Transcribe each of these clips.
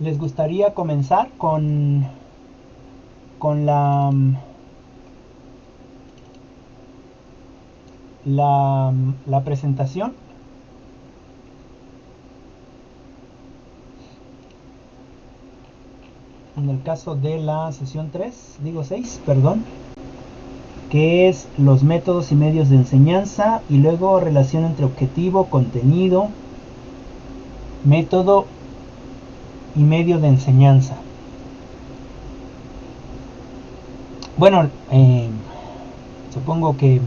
¿Les gustaría comenzar con la presentación? En el caso de la sesión 3, digo 6, perdón, que es los métodos y medios de enseñanza, y luego relación entre objetivo, contenido, método y medio de enseñanza. Bueno, supongo que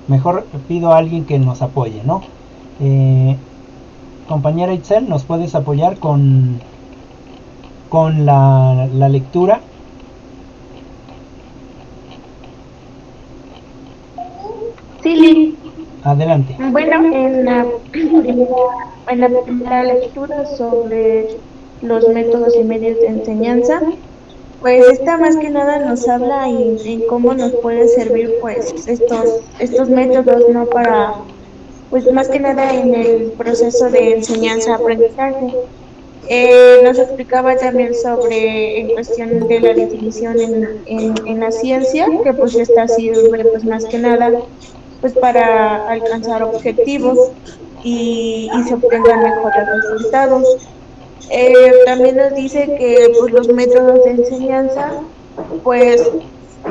mejor pido a alguien que nos apoye, ¿no? Compañera Itzel, ¿nos puedes apoyar con la lectura? Sí, Adelante. bueno, en la primera lectura sobre los métodos y medios de enseñanza, pues esta más que nada nos habla en cómo nos puede servir pues estos métodos, ¿no? Para, pues más que nada en el proceso de enseñanza-aprendizaje. Nos explicaba también sobre, en cuestión de la definición en la ciencia, que pues esta sirve pues más que nada pues para alcanzar objetivos y se obtengan mejores resultados. También nos dice que pues los métodos de enseñanza pues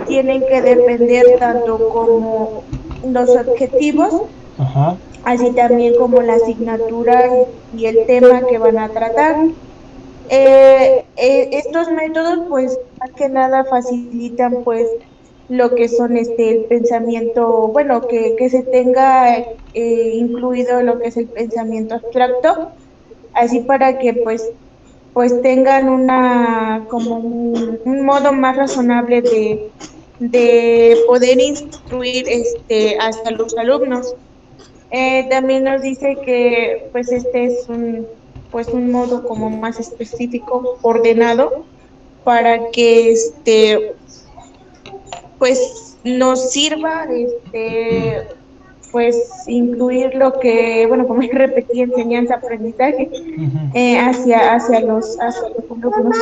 tienen que depender tanto como los objetivos, Ajá. así también como la asignatura y el tema que van a tratar. Estos métodos, pues, más que nada facilitan, pues, lo que son el pensamiento, bueno, que se tenga incluido lo que es el pensamiento abstracto, así para que, pues tengan como un modo más razonable de poder instruir hacia los alumnos. También nos dice que pues este es pues un modo como más específico, ordenado, para que pues nos sirva pues incluir lo que, bueno, como ya repetí, enseñanza, aprendizaje Ujú. hacia los alumnos.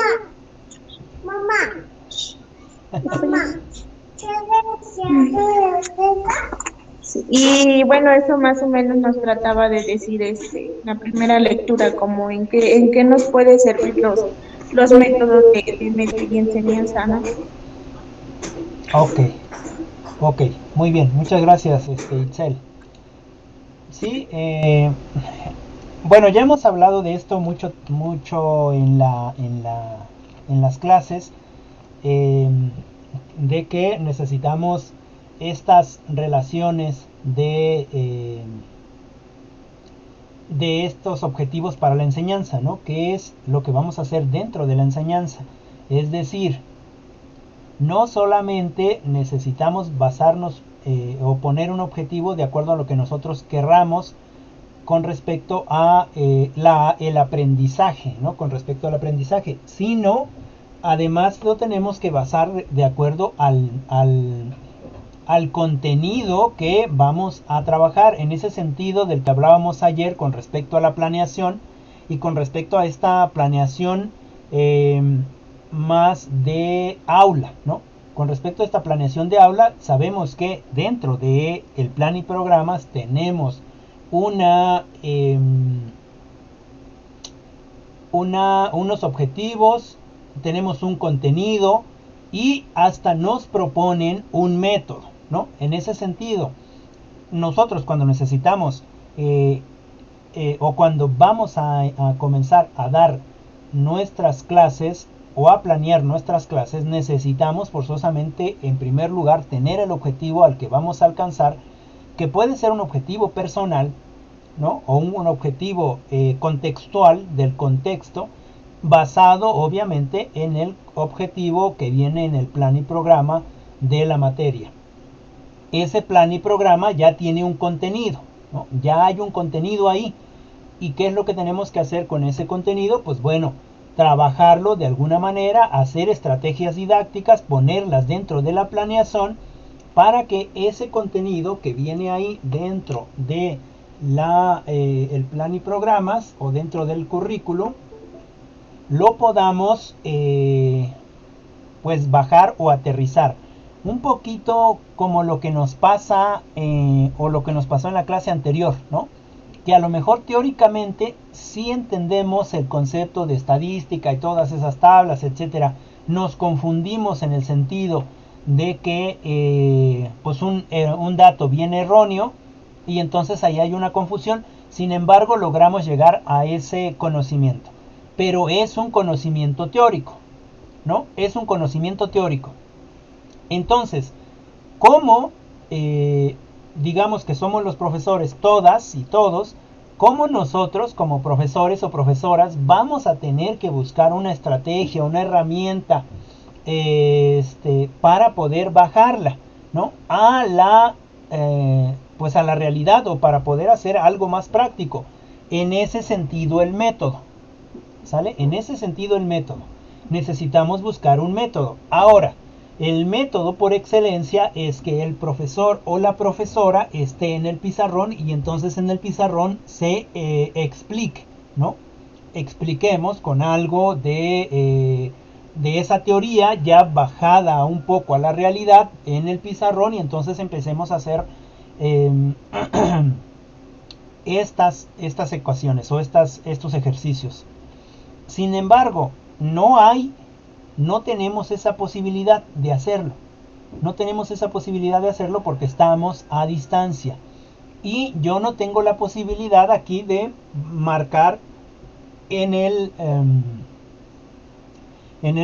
Mamá, mamá. Sí, y bueno, eso más o menos nos trataba de decir la primera lectura, como en qué nos puede servir los métodos de medio y enseñanza, ¿no? Ok, ok, muy bien, muchas gracias, Itzel. Sí, bueno, ya hemos hablado de esto mucho en las clases, eh, de que necesitamos estas relaciones de estos objetivos para la enseñanza, ¿no? ¿Qué es lo que vamos a hacer dentro de la enseñanza? Es decir, no solamente necesitamos basarnos o poner un objetivo de acuerdo a lo que nosotros querramos con respecto a el aprendizaje, ¿no? Con respecto al aprendizaje, sino además lo tenemos que basar de acuerdo al contenido que vamos a trabajar. En ese sentido del que hablábamos ayer con respecto a la planeación y con respecto a esta planeación eh, más de aula, ¿no? Con respecto a esta planeación de aula, sabemos que dentro de el plan y programas tenemos una, eh, unos objetivos, tenemos un contenido y hasta nos proponen un método, ¿no? En ese sentido, nosotros cuando necesitamos o cuando vamos a comenzar a dar nuestras clases o a planear nuestras clases, necesitamos forzosamente, en primer lugar, tener el objetivo al que vamos a alcanzar, que puede ser un objetivo personal, ¿no? O un objetivo contextual del contexto, basado obviamente en el objetivo que viene en el plan y programa de la materia. Ese plan y programa ya tiene un contenido, ¿no? Ya hay un contenido ahí. ¿Y qué es lo que tenemos que hacer con ese contenido? Pues bueno, trabajarlo de alguna manera, hacer estrategias didácticas, ponerlas dentro de la planeación para que ese contenido que viene ahí dentro de el plan y programas o dentro del currículo lo podamos pues bajar o aterrizar. Un poquito como lo que nos pasa o lo que nos pasó en la clase anterior, ¿no? Que a lo mejor teóricamente sí entendemos el concepto de estadística y todas esas tablas, etcétera. Nos confundimos en el sentido de que pues un dato viene erróneo y entonces ahí hay una confusión. Sin embargo, logramos llegar a ese conocimiento. Pero es un conocimiento teórico, ¿no? Es un conocimiento teórico. Entonces, ¿cómo digamos que somos los profesores, todas y todos, cómo nosotros como profesores o profesoras vamos a tener que buscar una estrategia, una herramienta para poder bajarla, ¿no? Pues a la realidad, o para poder hacer algo más práctico? En ese sentido el método, ¿sale? En ese sentido el método. Necesitamos buscar un método. Ahora, el método por excelencia es que el profesor o la profesora esté en el pizarrón y entonces en el pizarrón se explique, ¿no? Expliquemos con algo de esa teoría ya bajada un poco a la realidad en el pizarrón y entonces empecemos a hacer estas ecuaciones o estos ejercicios. Sin embargo, no tenemos esa posibilidad de hacerlo. No tenemos esa posibilidad de hacerlo porque estamos a distancia. Y yo no tengo la posibilidad aquí de marcar en el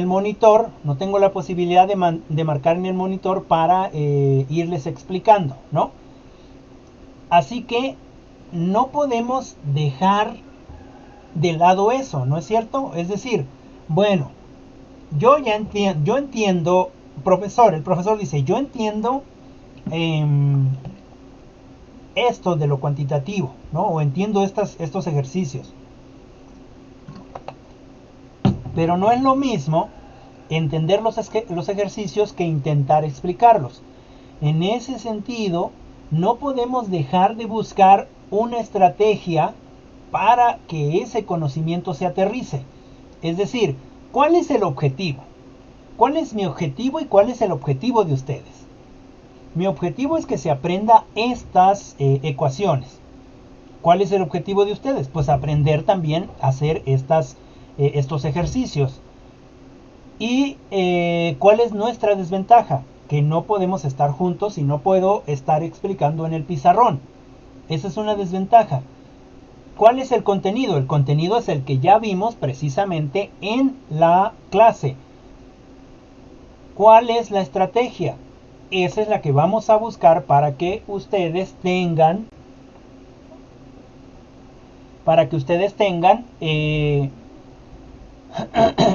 monitor, no tengo la posibilidad de marcar en el monitor para irles explicando, ¿no? Así que no podemos dejar de lado eso, ¿no es cierto? Es decir, bueno, yo entiendo, el profesor dice, yo entiendo esto de lo cuantitativo, ¿no? O entiendo estos ejercicios. Pero no es lo mismo entender los ejercicios que intentar explicarlos. En ese sentido, no podemos dejar de buscar una estrategia para que ese conocimiento se aterrice. Es decir, ¿cuál es el objetivo? ¿Cuál es mi objetivo y cuál es el objetivo de ustedes? Mi objetivo es que se aprenda estas ecuaciones. ¿Cuál es el objetivo de ustedes? Pues aprender también a hacer estos ejercicios. ¿Y cuál es nuestra desventaja? Que no podemos estar juntos y no puedo estar explicando en el pizarrón. Esa es una desventaja. ¿Cuál es el contenido? El contenido es el que ya vimos precisamente en la clase. ¿Cuál es la estrategia? Esa es la que vamos a buscar para que ustedes tengan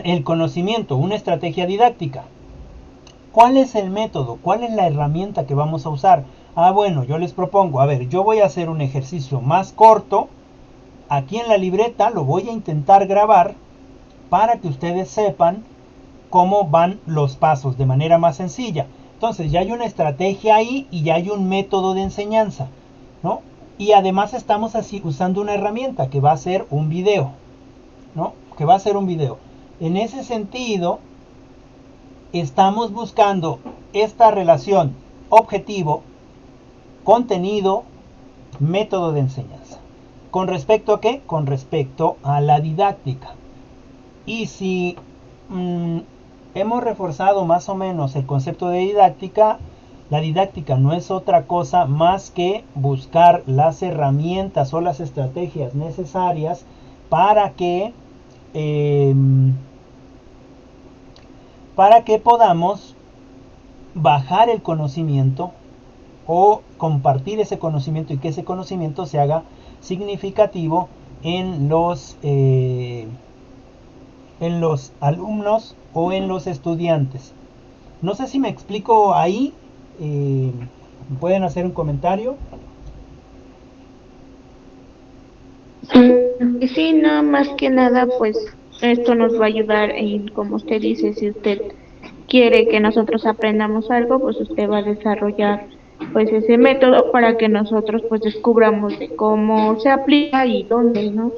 el conocimiento, una estrategia didáctica. ¿Cuál es el método? ¿Cuál es la herramienta que vamos a usar? Bueno, yo les propongo, a ver, yo voy a hacer un ejercicio más corto. Aquí en la libreta lo voy a intentar grabar para que ustedes sepan cómo van los pasos de manera más sencilla. Entonces ya hay una estrategia ahí y ya hay un método de enseñanza, ¿no? Y además estamos así usando una herramienta que va a ser un video, ¿no? Que va a ser un video. En ese sentido, estamos buscando esta relación objetivo, contenido, método de enseñanza. ¿Con respecto a qué? Con respecto a la didáctica. Y si hemos reforzado más o menos el concepto de didáctica, la didáctica no es otra cosa más que buscar las herramientas o las estrategias necesarias para que podamos bajar el conocimiento o compartir ese conocimiento y que ese conocimiento se haga significativo en los alumnos o en los estudiantes. No sé si me explico ahí. ¿Pueden hacer un comentario? Sí, no, más que nada, pues esto nos va a ayudar en, como usted dice, si usted quiere que nosotros aprendamos algo, pues usted va a desarrollar pues ese método para que nosotros pues descubramos de cómo se aplica y dónde, ¿no?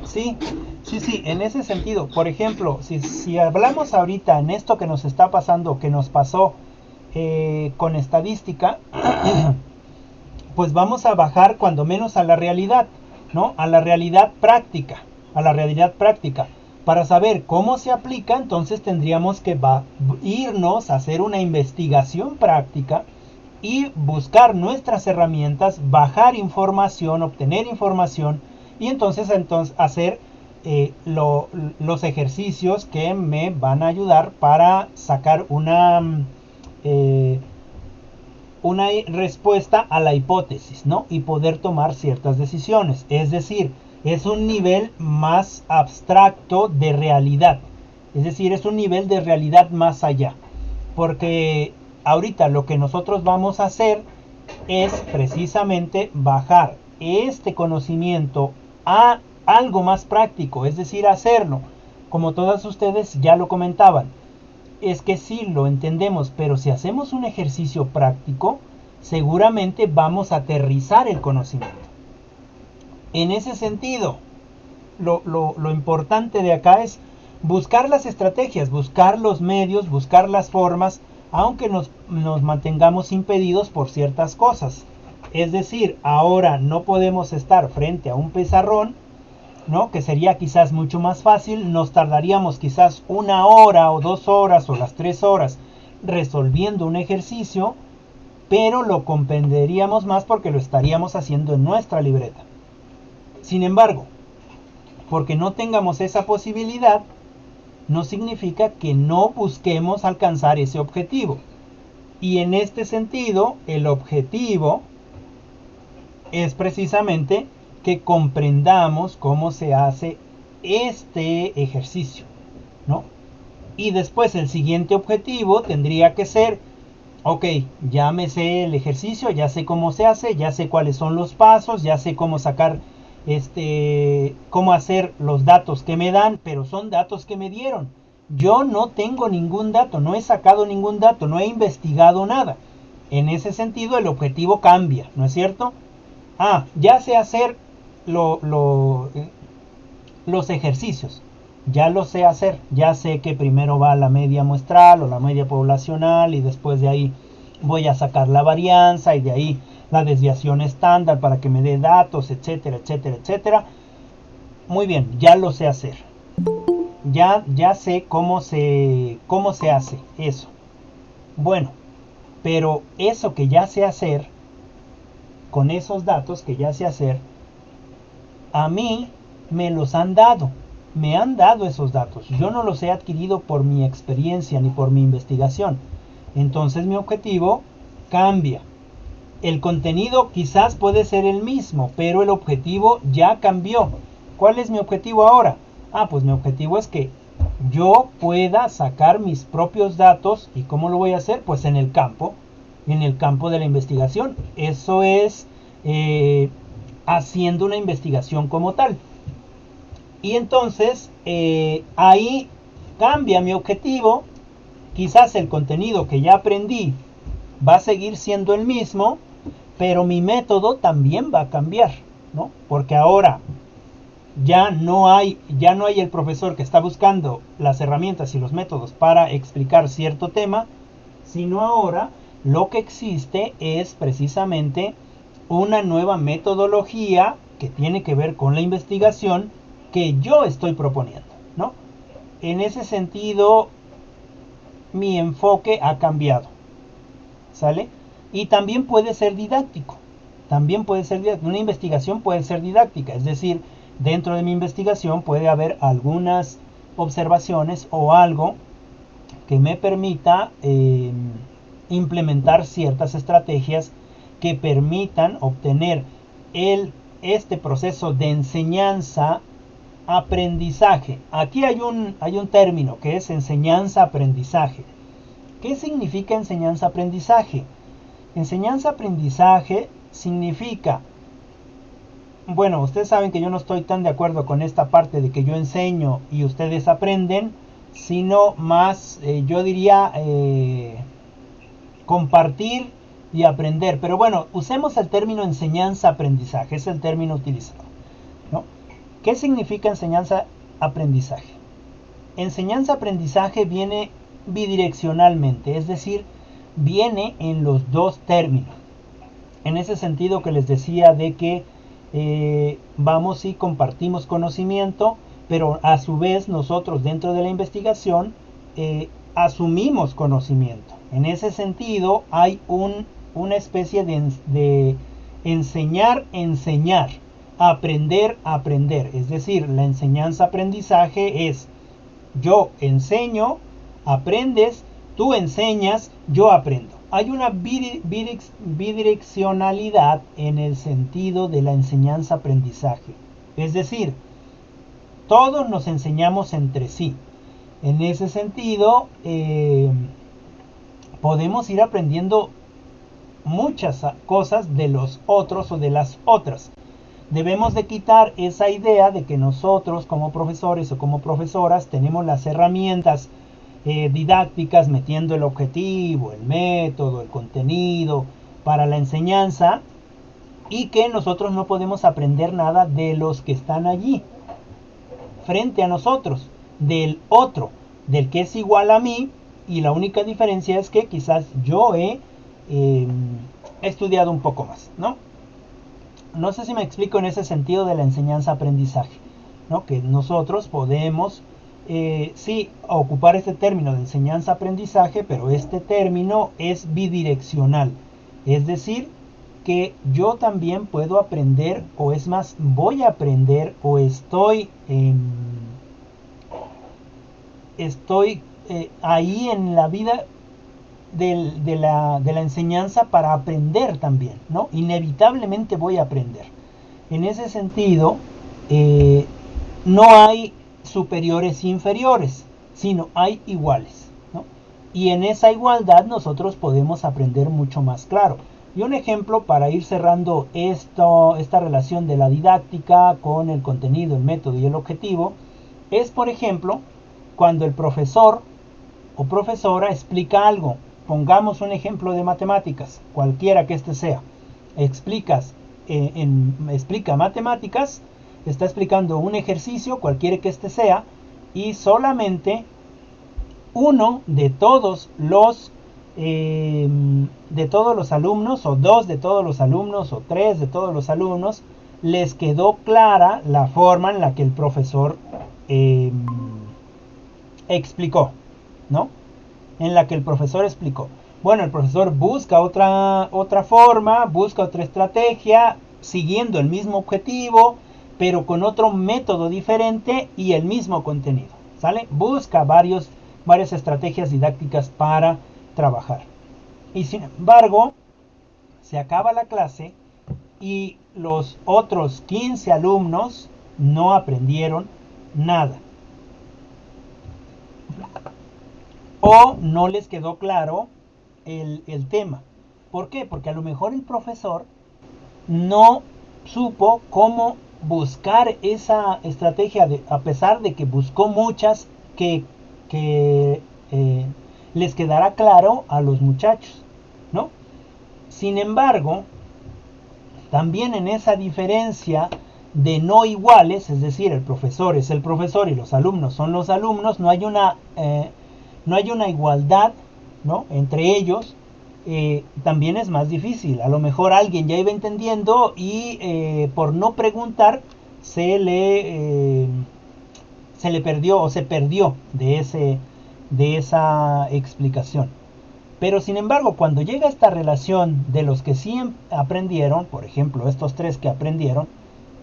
Sí, sí, sí, en ese sentido. Por ejemplo, si hablamos ahorita en esto que nos está pasando, que nos pasó con estadística, pues vamos a bajar cuando menos a la realidad, ¿no? A la realidad práctica, a la realidad práctica. Para saber cómo se aplica, entonces tendríamos que irnos a hacer una investigación práctica y buscar nuestras herramientas, bajar información, obtener información y entonces hacer los ejercicios que me van a ayudar para sacar eh, una respuesta a la hipótesis, ¿no? Y poder tomar ciertas decisiones. Es decir, es un nivel más abstracto de realidad. Es decir, es un nivel de realidad más allá. Porque ahorita lo que nosotros vamos a hacer es precisamente bajar este conocimiento a algo más práctico, es decir, hacerlo. Como todas ustedes ya lo comentaban, es que sí lo entendemos, pero si hacemos un ejercicio práctico, seguramente vamos a aterrizar el conocimiento. En ese sentido, lo importante de acá es buscar las estrategias, buscar los medios, buscar las formas, aunque nos mantengamos impedidos por ciertas cosas. Es decir, ahora no podemos estar frente a un pizarrón, ¿no? Que sería quizás mucho más fácil, nos tardaríamos quizás 1 hora o 2 horas o las 3 horas resolviendo un ejercicio, pero lo comprenderíamos más porque lo estaríamos haciendo en nuestra libreta. Sin embargo, porque no tengamos esa posibilidad, no significa que no busquemos alcanzar ese objetivo. Y en este sentido, el objetivo es precisamente que comprendamos cómo se hace este ejercicio, ¿no? Y después el siguiente objetivo tendría que ser, ok, ya me sé el ejercicio, ya sé cómo se hace, ya sé cuáles son los pasos, ya sé cómo sacar, cómo hacer los datos que me dan, pero son datos que me dieron. Yo no tengo ningún dato, no he sacado ningún dato, no he investigado nada. En ese sentido el objetivo cambia, ¿no es cierto? Ya sé hacer lo, lo, los ejercicios. Ya lo sé hacer. Ya sé que primero va la media muestral o la media poblacional y después de ahí voy a sacar la varianza y de ahí la desviación estándar para que me dé datos, etcétera, etcétera, etcétera. Muy bien, ya lo sé hacer. Ya sé cómo se hace eso. Bueno, pero eso que ya sé hacer, con esos datos que ya sé hacer, a mí me los han dado. Me han dado esos datos. Yo no los he adquirido por mi experiencia ni por mi investigación. Entonces mi objetivo cambia. El contenido quizás puede ser el mismo, pero el objetivo ya cambió. ¿Cuál es mi objetivo ahora? Pues mi objetivo es que yo pueda sacar mis propios datos. ¿Y cómo lo voy a hacer? Pues en el campo de la investigación. Eso es haciendo una investigación como tal. Y entonces ahí cambia mi objetivo. Quizás el contenido que ya aprendí va a seguir siendo el mismo, pero mi método también va a cambiar, ¿no? Porque ahora ya no hay el profesor que está buscando las herramientas y los métodos para explicar cierto tema, sino ahora lo que existe es precisamente una nueva metodología que tiene que ver con la investigación que yo estoy proponiendo, ¿no? En ese sentido, mi enfoque ha cambiado, ¿sale? Y también puede ser didáctico. Una investigación puede ser didáctica, es decir, dentro de mi investigación puede haber algunas observaciones o algo que me permita implementar ciertas estrategias que permitan obtener este proceso de enseñanza-aprendizaje. Aquí hay un término que es enseñanza-aprendizaje. ¿Qué significa enseñanza-aprendizaje? Enseñanza-aprendizaje significa, bueno, ustedes saben que yo no estoy tan de acuerdo con esta parte de que yo enseño y ustedes aprenden, sino más, yo diría, compartir y aprender. Pero bueno, usemos el término enseñanza-aprendizaje, es el término utilizado, ¿no? ¿Qué significa enseñanza-aprendizaje? Enseñanza-aprendizaje viene bidireccionalmente, es decir, viene en los dos términos. En ese sentido que les decía de que vamos y compartimos conocimiento, pero a su vez nosotros dentro de la investigación asumimos conocimiento. En ese sentido hay una especie de enseñar, aprender, aprender. Es decir, la enseñanza-aprendizaje es yo enseño, aprendes, tú enseñas, yo aprendo. Hay una bidireccionalidad en el sentido de la enseñanza-aprendizaje. Es decir, todos nos enseñamos entre sí. En ese sentido, podemos ir aprendiendo muchas cosas de los otros o de las otras. Debemos de quitar esa idea de que nosotros como profesores o como profesoras tenemos las herramientas didácticas, metiendo el objetivo, el método, el contenido para la enseñanza, y que nosotros no podemos aprender nada de los que están allí frente a nosotros, del otro, del que es igual a mí, y la única diferencia es que quizás yo he estudiado un poco más, ¿no? No sé si me explico en ese sentido de la enseñanza-aprendizaje, ¿no? Que nosotros podemos, sí, ocupar este término de enseñanza-aprendizaje, pero este término es bidireccional. Es decir, que yo también puedo aprender, o es más, voy a aprender, o estoy ahí en la vida de la enseñanza para aprender también, ¿no? Inevitablemente voy a aprender. En ese sentido, no hay superiores e inferiores, sino hay iguales, ¿no? Y en esa igualdad nosotros podemos aprender mucho más claro. Y un ejemplo para ir cerrando esta relación de la didáctica con el contenido, el método y el objetivo, es por ejemplo cuando el profesor o profesora explica algo. Pongamos un ejemplo de matemáticas, cualquiera que este sea. Explica matemáticas, está explicando un ejercicio, cualquiera que este sea, y solamente uno de todos los alumnos, o dos de todos los alumnos, o tres de todos los alumnos, les quedó clara la forma en la que el profesor explicó, ¿no? En la que el profesor explicó. Bueno, el profesor busca otra forma, busca otra estrategia, siguiendo el mismo objetivo, pero con otro método diferente y el mismo contenido, ¿sale? Busca varias estrategias didácticas para trabajar. Y sin embargo, se acaba la clase y los otros 15 alumnos no aprendieron nada. O no les quedó claro el tema. ¿Por qué? Porque a lo mejor el profesor no supo cómo buscar esa estrategia, a pesar de que buscó muchas, que les quedara claro a los muchachos, ¿no? Sin embargo, también en esa diferencia de no iguales, es decir, el profesor es el profesor y los alumnos son los alumnos, no hay una igualdad, ¿no? Entre ellos. También es más difícil. A lo mejor alguien ya iba entendiendo y por no preguntar se le perdió o se perdió de esa explicación. Pero sin embargo, cuando llega esta relación de los que sí aprendieron, por ejemplo, estos tres que aprendieron,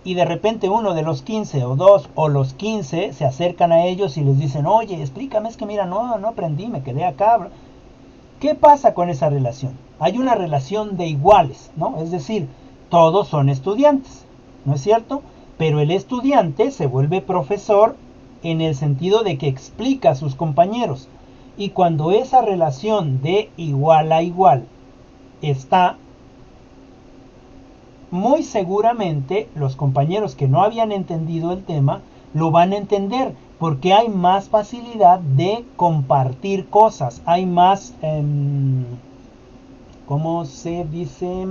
y de repente uno de los 15 o dos o los 15 se acercan a ellos y les dicen, oye, explícame, es que mira, no aprendí, me quedé acá. ¿Qué pasa con esa relación? Hay una relación de iguales, ¿no? Es decir, todos son estudiantes, ¿no es cierto? Pero el estudiante se vuelve profesor en el sentido de que explica a sus compañeros. Y cuando esa relación de igual a igual está, muy seguramente los compañeros que no habían entendido el tema lo van a entender, porque hay más facilidad de compartir cosas, hay más ¿cómo se dice?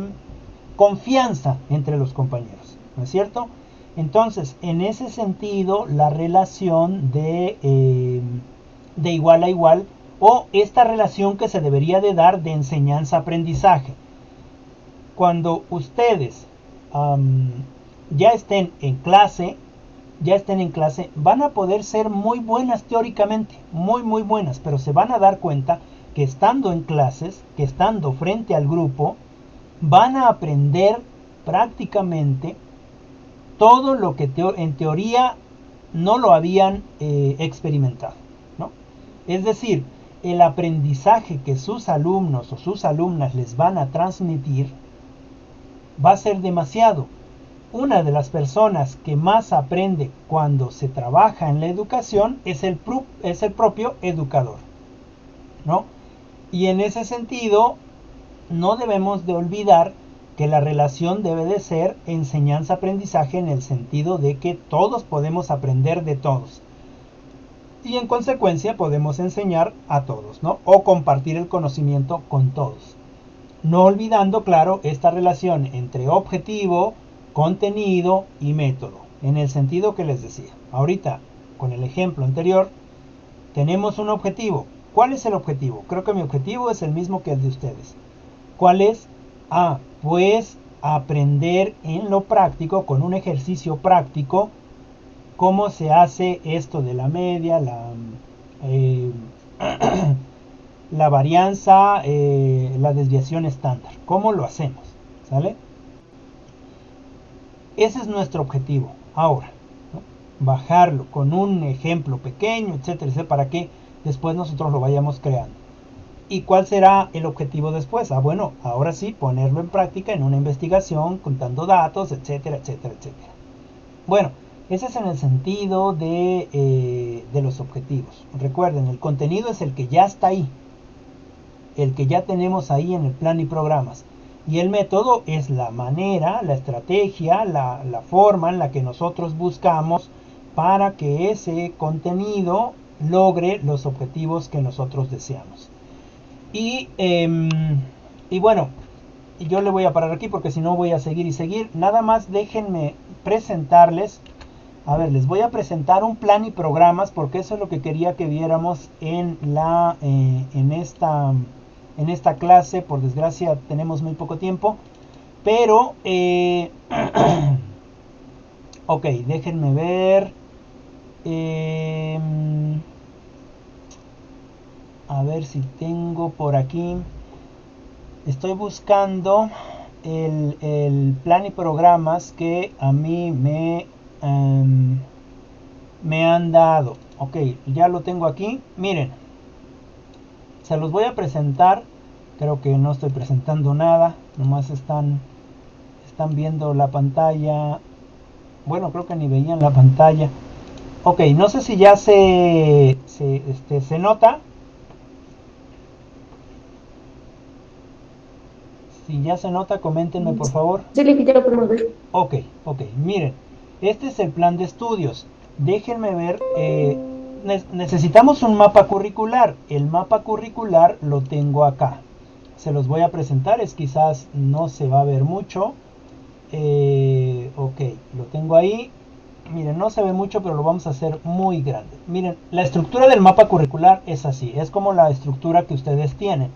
Confianza entre los compañeros, ¿no es cierto? Entonces, en ese sentido, la relación de igual a igual, o esta relación que se debería de dar de enseñanza-aprendizaje. Cuando ustedes ya estén en clase, van a poder ser muy buenas teóricamente, muy muy buenas, pero se van a dar cuenta que estando en clases, que estando frente al grupo, van a aprender prácticamente todo lo que en teoría no lo habían experimentado, ¿no? Es decir, el aprendizaje que sus alumnos o sus alumnas les van a transmitir va a ser demasiado. Una de las personas que más aprende cuando se trabaja en la educación es el propio educador, ¿no? Y en ese sentido, no debemos de olvidar que la relación debe de ser enseñanza-aprendizaje en el sentido de que todos podemos aprender de todos. Y en consecuencia podemos enseñar a todos, ¿no? O compartir el conocimiento con todos. No olvidando, claro, esta relación entre objetivo, contenido y método, en el sentido que les decía. Ahorita, con el ejemplo anterior, tenemos un objetivo. ¿Cuál es el objetivo? Creo que mi objetivo es el mismo que el de ustedes. ¿Cuál es? Pues aprender en lo práctico, con un ejercicio práctico, cómo se hace esto de la media, la varianza, la desviación estándar. ¿Cómo lo hacemos? ¿Sale? Ese es nuestro objetivo. Ahora, ¿no? Bajarlo con un ejemplo pequeño, etcétera, etcétera, para que después nosotros lo vayamos creando. ¿Y cuál será el objetivo después? Bueno, ahora sí, ponerlo en práctica en una investigación, contando datos, etcétera, etcétera, etcétera. Bueno, ese es en el sentido de los objetivos. Recuerden, el contenido es el que ya está ahí, el que ya tenemos ahí en el plan y programas. Y el método es la manera, la estrategia, la forma en la que nosotros buscamos para que ese contenido logre los objetivos que nosotros deseamos. Y bueno, yo le voy a parar aquí porque si no voy a seguir y seguir. Nada más déjenme presentarles. A ver, les voy a presentar un plan y programas porque eso es lo que quería que viéramos en esta clase. Por desgracia tenemos muy poco tiempo. Pero, ok, déjenme ver. A ver si tengo por aquí. Estoy buscando el plan y programas que a mí me han dado. Ok, ya lo tengo aquí. Miren, se los voy a presentar. Creo que no estoy presentando nada. Nomás están viendo la pantalla. Bueno, creo que ni veían la pantalla. Ok, no sé si ya se nota. Si ya se nota, coméntenme por favor. Sí, le quité lo podemos ver. Ok, miren, este es el plan de estudios. Déjenme ver, necesitamos un mapa curricular. El mapa curricular lo tengo acá. Se los voy a presentar, quizás no se va a ver mucho. Ok, lo tengo ahí. Miren, no se ve mucho, pero lo vamos a hacer muy grande. Miren, la estructura del mapa curricular es así, es como la estructura que ustedes tienen,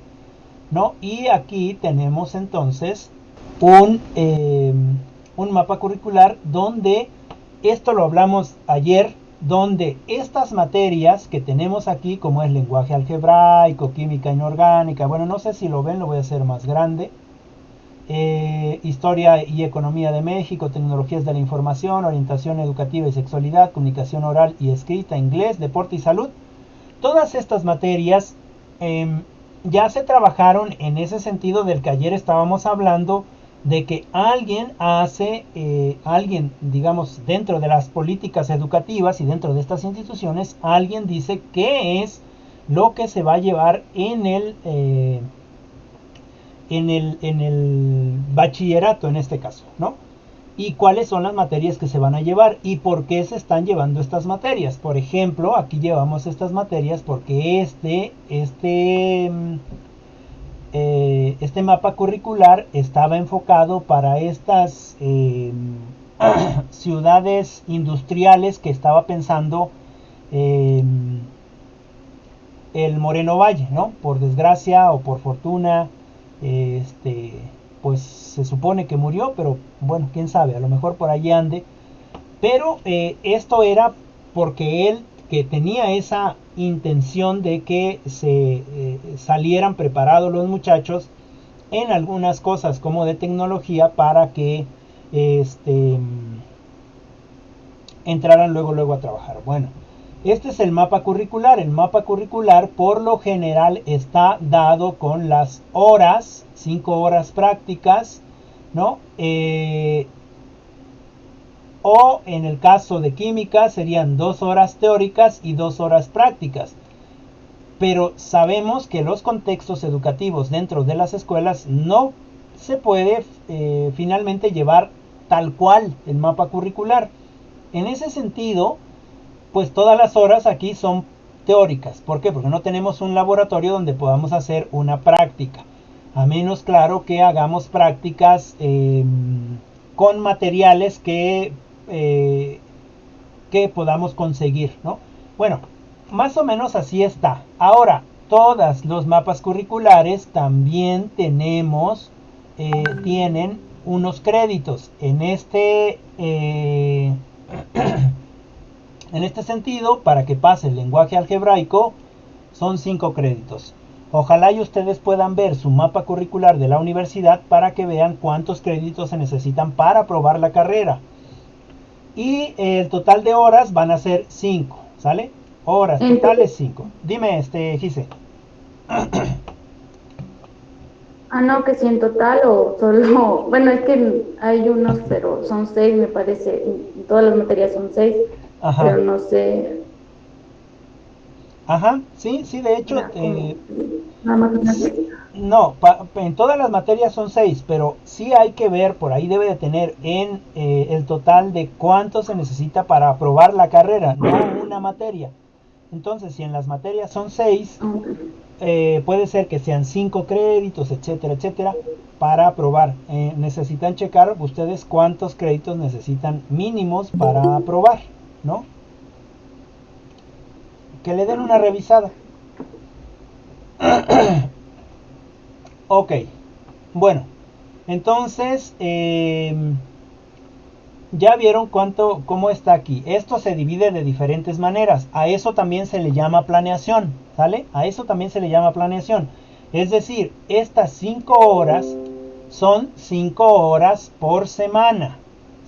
¿no? Y aquí tenemos entonces un mapa curricular donde, esto lo hablamos ayer, donde estas materias que tenemos aquí, como es lenguaje algebraico, química inorgánica, bueno, no sé si lo ven, lo voy a hacer más grande, historia y economía de México, tecnologías de la información, orientación educativa y sexualidad, comunicación oral y escrita, inglés, deporte y salud, todas estas materias ya se trabajaron en ese sentido del que ayer estábamos hablando, de que alguien digamos, dentro de las políticas educativas y dentro de estas instituciones, alguien dice qué es lo que se va a llevar en el bachillerato en este caso, ¿no? Y cuáles son las materias que se van a llevar y por qué se están llevando estas materias. Por ejemplo, aquí llevamos estas materias porque este mapa curricular estaba enfocado para estas ciudades industriales que estaba pensando el Moreno Valle, ¿no? Por desgracia o por fortuna, pues se supone que murió, pero bueno, quién sabe, a lo mejor por allí ande. Pero esto era porque él, que tenía esa intención de que se salieran preparados los muchachos en algunas cosas como de tecnología para que entraran luego a trabajar. Bueno, este es el mapa curricular. El mapa curricular por lo general está dado con las horas, 5 horas prácticas, ¿no? O en el caso de química serían 2 horas teóricas y 2 horas prácticas. Pero sabemos que los contextos educativos dentro de las escuelas no se puede finalmente llevar tal cual el mapa curricular. En ese sentido, pues todas las horas aquí son teóricas. ¿Por qué? Porque no tenemos un laboratorio donde podamos hacer una práctica. A menos, claro, que hagamos prácticas con materiales que podamos conseguir, ¿no? Bueno, más o menos así está. Ahora, todos los mapas curriculares también tienen unos créditos. En este sentido, para que pase el lenguaje algebraico, son 5 créditos. Ojalá y ustedes puedan ver su mapa curricular de la universidad para que vean cuántos créditos se necesitan para aprobar la carrera. Y el total de horas van a ser 5, ¿sale? Horas totales 5. Dime, Gise. No, que si en total o solo, bueno, es que hay unos, pero son 6, me parece, en todas las materias son 6, pero no sé. Ajá, sí, de hecho, nada más una vez. No, en todas las materias son 6, pero sí hay que ver, por ahí debe de tener en el total de cuánto se necesita para aprobar la carrera, no una materia. Entonces, si en las materias son 6, puede ser que sean 5 créditos, etcétera, etcétera, para aprobar. Necesitan checar ustedes cuántos créditos necesitan mínimos para aprobar, ¿no? Que le den una revisada. Ok, bueno, entonces ya vieron cómo está aquí. Esto se divide de diferentes maneras. A eso también se le llama planeación, ¿sale? A eso también se le llama planeación. Es decir, estas 5 horas son 5 horas por semana,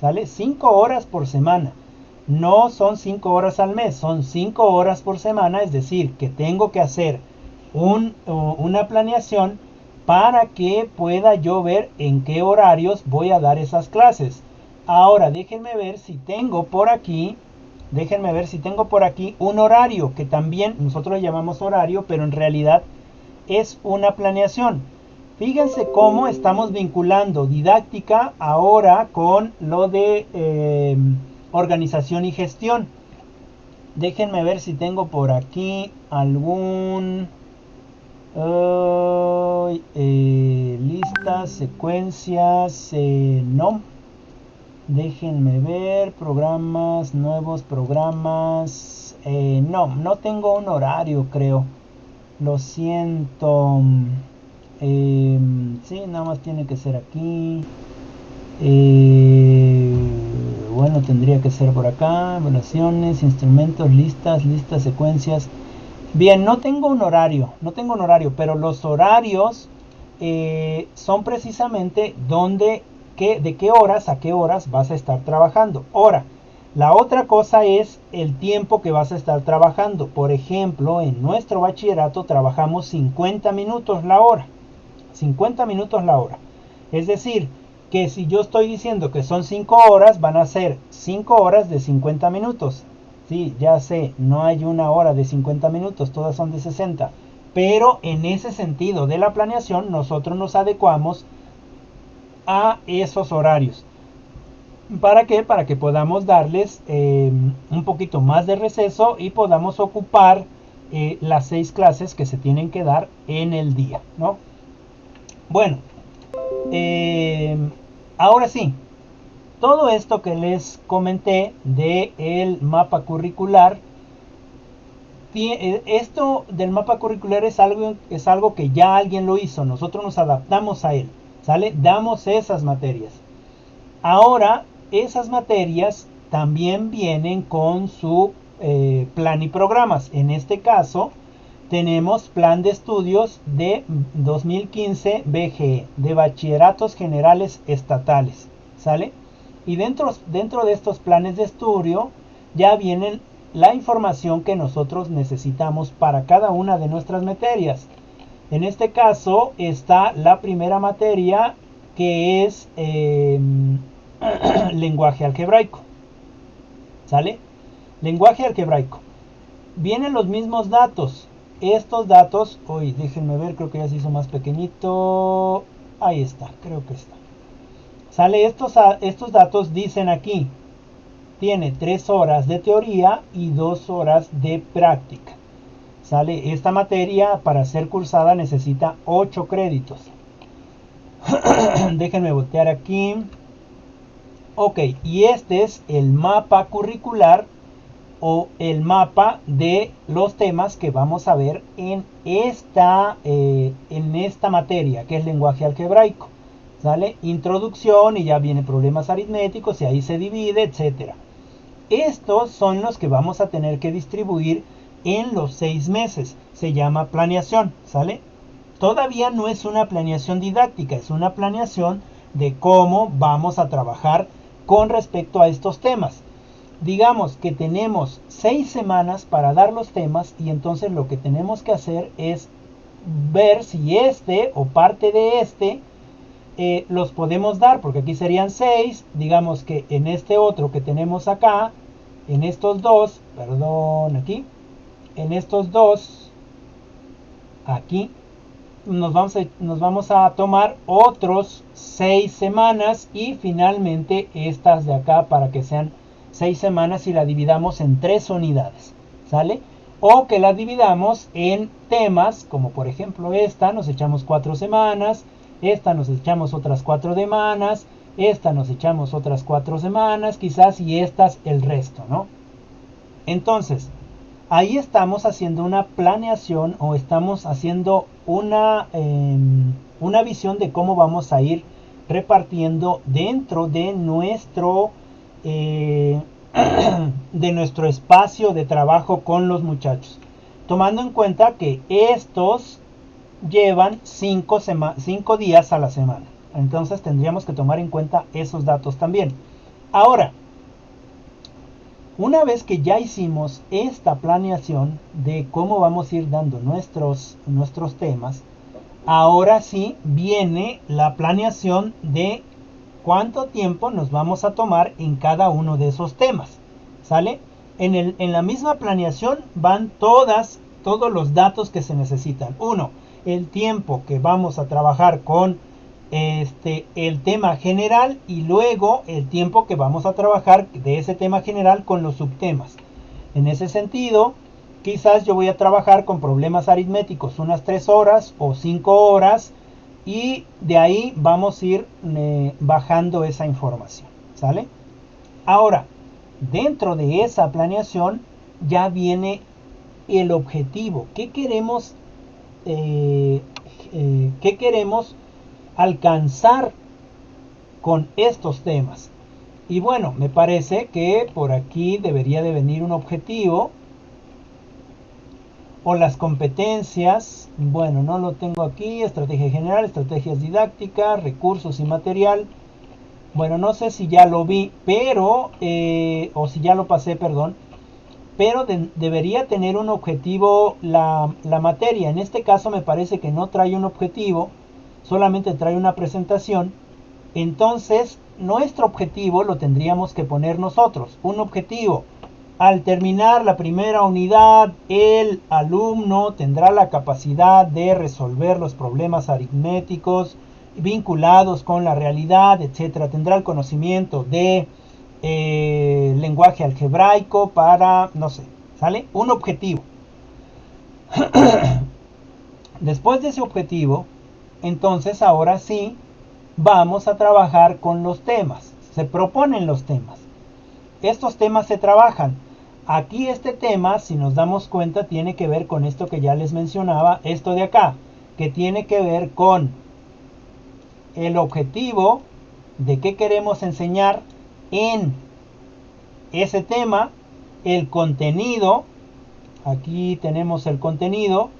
¿sale? 5 horas por semana. No son 5 horas al mes, son 5 horas por semana. Es decir, que tengo que hacer una planeación para que pueda yo ver en qué horarios voy a dar esas clases. Ahora déjenme ver si tengo por aquí un horario, que también nosotros le llamamos horario, pero en realidad es una planeación. Fíjense cómo estamos vinculando didáctica ahora con lo de organización y gestión. Déjenme ver si tengo por aquí algún listas, secuencias, no. Déjenme ver, programas, nuevos programas. No tengo un horario, creo. Lo siento. Sí, nada más tiene que ser aquí. Bueno, tendría que ser por acá. Evaluaciones, instrumentos, listas, secuencias. Bien, no tengo un horario, pero los horarios son precisamente de qué horas a qué horas vas a estar trabajando. Ahora, la otra cosa es el tiempo que vas a estar trabajando. Por ejemplo, en nuestro bachillerato trabajamos 50 minutos la hora. 50 minutos la hora. Es decir, que si yo estoy diciendo que son 5 horas, van a ser 5 horas de 50 minutos. Sí, ya sé, no hay una hora de 50 minutos, todas son de 60. Pero en ese sentido de la planeación, nosotros nos adecuamos a esos horarios. ¿Para qué? Para que podamos darles un poquito más de receso y podamos ocupar las 6 clases que se tienen que dar en el día, ¿no? Bueno, ahora sí, todo esto que les comenté de el mapa curricular, esto del mapa curricular es algo que ya alguien lo hizo, nosotros nos adaptamos a él, ¿sale? Damos esas materias. Ahora, esas materias también vienen con su plan y programas. En este caso, tenemos plan de estudios de 2015 BGE, de Bachilleratos Generales Estatales, ¿sale? Y dentro de estos planes de estudio ya vienen la información que nosotros necesitamos para cada una de nuestras materias. En este caso está la primera materia, que es lenguaje algebraico, ¿sale? Lenguaje algebraico. Vienen los mismos datos. Estos datos, hoy déjenme ver, creo que ya se hizo más pequeñito. Ahí está, creo que está. Sale, estos datos dicen aquí, tiene 3 horas de teoría y 2 horas de práctica. Sale, esta materia para ser cursada necesita 8 créditos. Déjenme voltear aquí. Ok, y este es el mapa curricular o el mapa de los temas que vamos a ver en esta materia, que es lenguaje algebraico. ¿Sale? Introducción, y ya viene problemas aritméticos y ahí se divide, etcétera. Estos son los que vamos a tener que distribuir en los 6 meses. Se llama planeación, ¿sale? Todavía no es una planeación didáctica, es una planeación de cómo vamos a trabajar con respecto a estos temas. Digamos que tenemos 6 semanas para dar los temas, y entonces lo que tenemos que hacer es ver si este o parte de este los podemos dar, porque aquí serían 6. Digamos que en este otro que tenemos acá, en estos dos, perdón, aquí, en estos dos, aquí, nos vamos a tomar otros 6 semanas, y finalmente estas de acá para que sean 6 semanas y la dividamos en 3 unidades, ¿sale? O que la dividamos en temas, como por ejemplo esta, nos echamos 4 semanas, esta nos echamos otras 4 semanas, esta nos echamos otras 4 semanas, quizás, y estas el resto, ¿no? Entonces, ahí estamos haciendo una planeación, o estamos haciendo una visión de cómo vamos a ir repartiendo dentro de de nuestro espacio de trabajo con los muchachos, tomando en cuenta que estos llevan 5 días a la semana. Entonces tendríamos que tomar en cuenta esos datos también. Ahora, una vez que ya hicimos esta planeación de cómo vamos a ir dando nuestros temas, ahora sí viene la planeación de cuánto tiempo nos vamos a tomar en cada uno de esos temas, ¿sale? En la misma planeación van todos los datos que se necesitan. Uno, el tiempo que vamos a trabajar con el tema general, y luego el tiempo que vamos a trabajar de ese tema general con los subtemas. En ese sentido, quizás yo voy a trabajar con problemas aritméticos unas 3 horas o 5 horas, y de ahí vamos a ir bajando esa información, ¿sale? Ahora, dentro de esa planeación ya viene el objetivo. ¿Qué queremos alcanzar con estos temas? Y bueno, me parece que por aquí debería de venir un objetivo, o las competencias. Bueno, no lo tengo aquí. Estrategia general, estrategias didácticas, recursos y material. Bueno, no sé si ya lo vi, pero o si ya lo pasé, perdón, pero debería tener un objetivo la materia. En este caso me parece que no trae un objetivo, solamente trae una presentación. Entonces nuestro objetivo lo tendríamos que poner nosotros. Un objetivo: al terminar la primera unidad, el alumno tendrá la capacidad de resolver los problemas aritméticos vinculados con la realidad, etc. Tendrá el conocimiento de lenguaje algebraico para, no sé, ¿sale? Un objetivo. Después de ese objetivo, Entonces ahora sí vamos a trabajar con los temas. Se proponen los temas. Estos temas se trabajan. Aquí este tema, si nos damos cuenta, tiene que ver con esto que ya les mencionaba, esto de acá, que tiene que ver con el objetivo de qué queremos enseñar en ese tema, el contenido, aquí tenemos el contenido,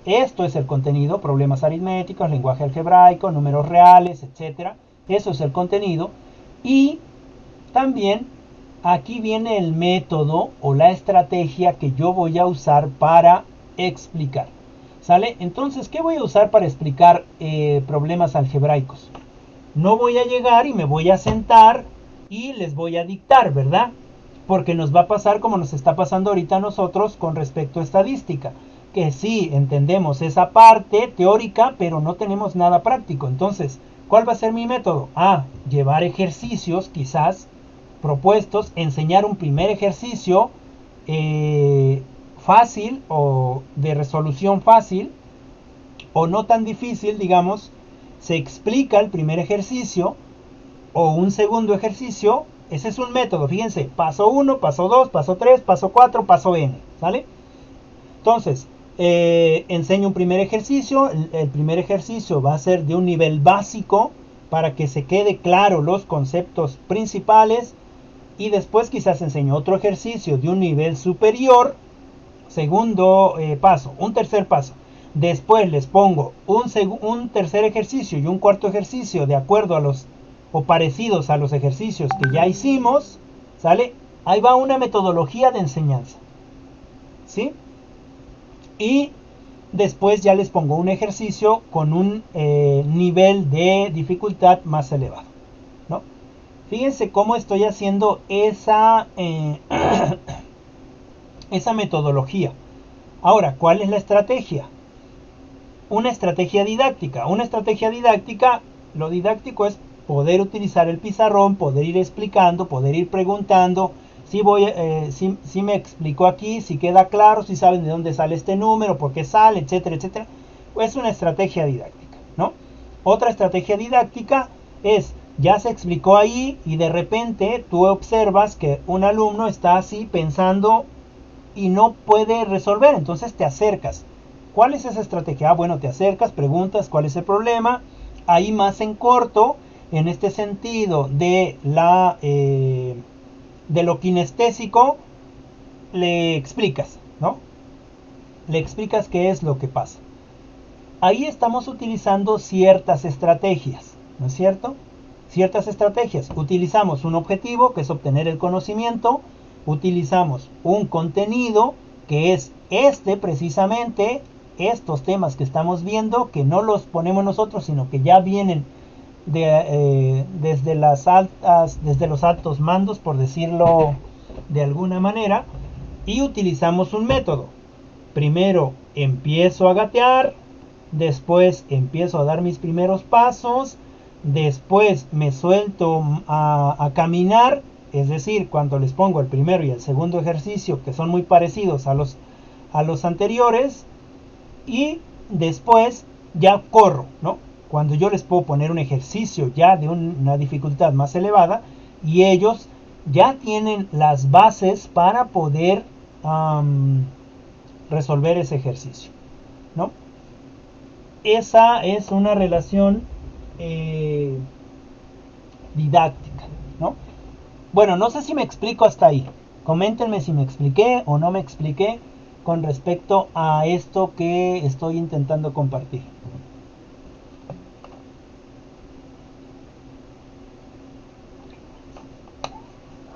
esto es el contenido, problemas aritméticos, lenguaje algebraico, números reales, etcétera. Eso es el contenido. Y también aquí viene el método o la estrategia que yo voy a usar para explicar. ¿Sale? Entonces, ¿qué voy a usar para explicar problemas algebraicos? No voy a llegar y me voy a sentar y les voy a dictar, ¿verdad? Porque nos va a pasar como nos está pasando ahorita a nosotros con respecto a estadística. Que sí, entendemos esa parte teórica, pero no tenemos nada práctico. Entonces, ¿cuál va a ser mi método? Llevar ejercicios quizás propuestos, enseñar un primer ejercicio fácil o de resolución fácil o no tan difícil, digamos, se explica el primer ejercicio o un segundo ejercicio. Ese es un método, fíjense, paso 1, paso 2, paso 3, paso 4, paso n, ¿sale? Entonces, enseño un primer ejercicio, el primer ejercicio va a ser de un nivel básico para que se quede claro los conceptos principales y después quizás enseño otro ejercicio de un nivel superior, segundo paso, un tercer paso. Después les pongo un tercer ejercicio y un cuarto ejercicio de acuerdo a los o parecidos a los ejercicios que ya hicimos, ¿sale? Ahí va una metodología de enseñanza, ¿sí? Y después ya les pongo un ejercicio con un nivel de dificultad más elevado, ¿no? Fíjense cómo estoy haciendo esa esa metodología. Ahora, ¿cuál es la estrategia? Una estrategia didáctica. Una estrategia didáctica, lo didáctico es poder utilizar el pizarrón, poder ir explicando, poder ir preguntando, si me explico aquí, si queda claro, si saben de dónde sale este número, por qué sale, etcétera, etcétera. Es una estrategia didáctica, ¿no? Otra estrategia didáctica es, ya se explicó ahí y de repente tú observas que un alumno está así pensando y no puede resolver, entonces te acercas. ¿Cuál es esa estrategia? Bueno, te acercas, preguntas cuál es el problema, ahí más en corto, en este sentido de de lo kinestésico, le explicas, ¿no? Le explicas qué es lo que pasa. Ahí estamos utilizando ciertas estrategias, ¿no es cierto? Ciertas estrategias. Utilizamos un objetivo, que es obtener el conocimiento. Utilizamos un contenido, que es precisamente, estos temas que estamos viendo, que no los ponemos nosotros, sino que ya vienen desde los altos mandos, por decirlo de alguna manera, y utilizamos un método. Primero empiezo a gatear, después empiezo a dar mis primeros pasos, después me suelto a caminar, es decir, cuando les pongo el primero y el segundo ejercicio, que son muy parecidos a los anteriores, y después ya corro, ¿no? Cuando yo les puedo poner un ejercicio ya de una dificultad más elevada y ellos ya tienen las bases para poder resolver ese ejercicio, ¿no? Esa es una relación didáctica, ¿no? Bueno, no sé si me explico hasta ahí. Coméntenme si me expliqué o no me expliqué con respecto a esto que estoy intentando compartir.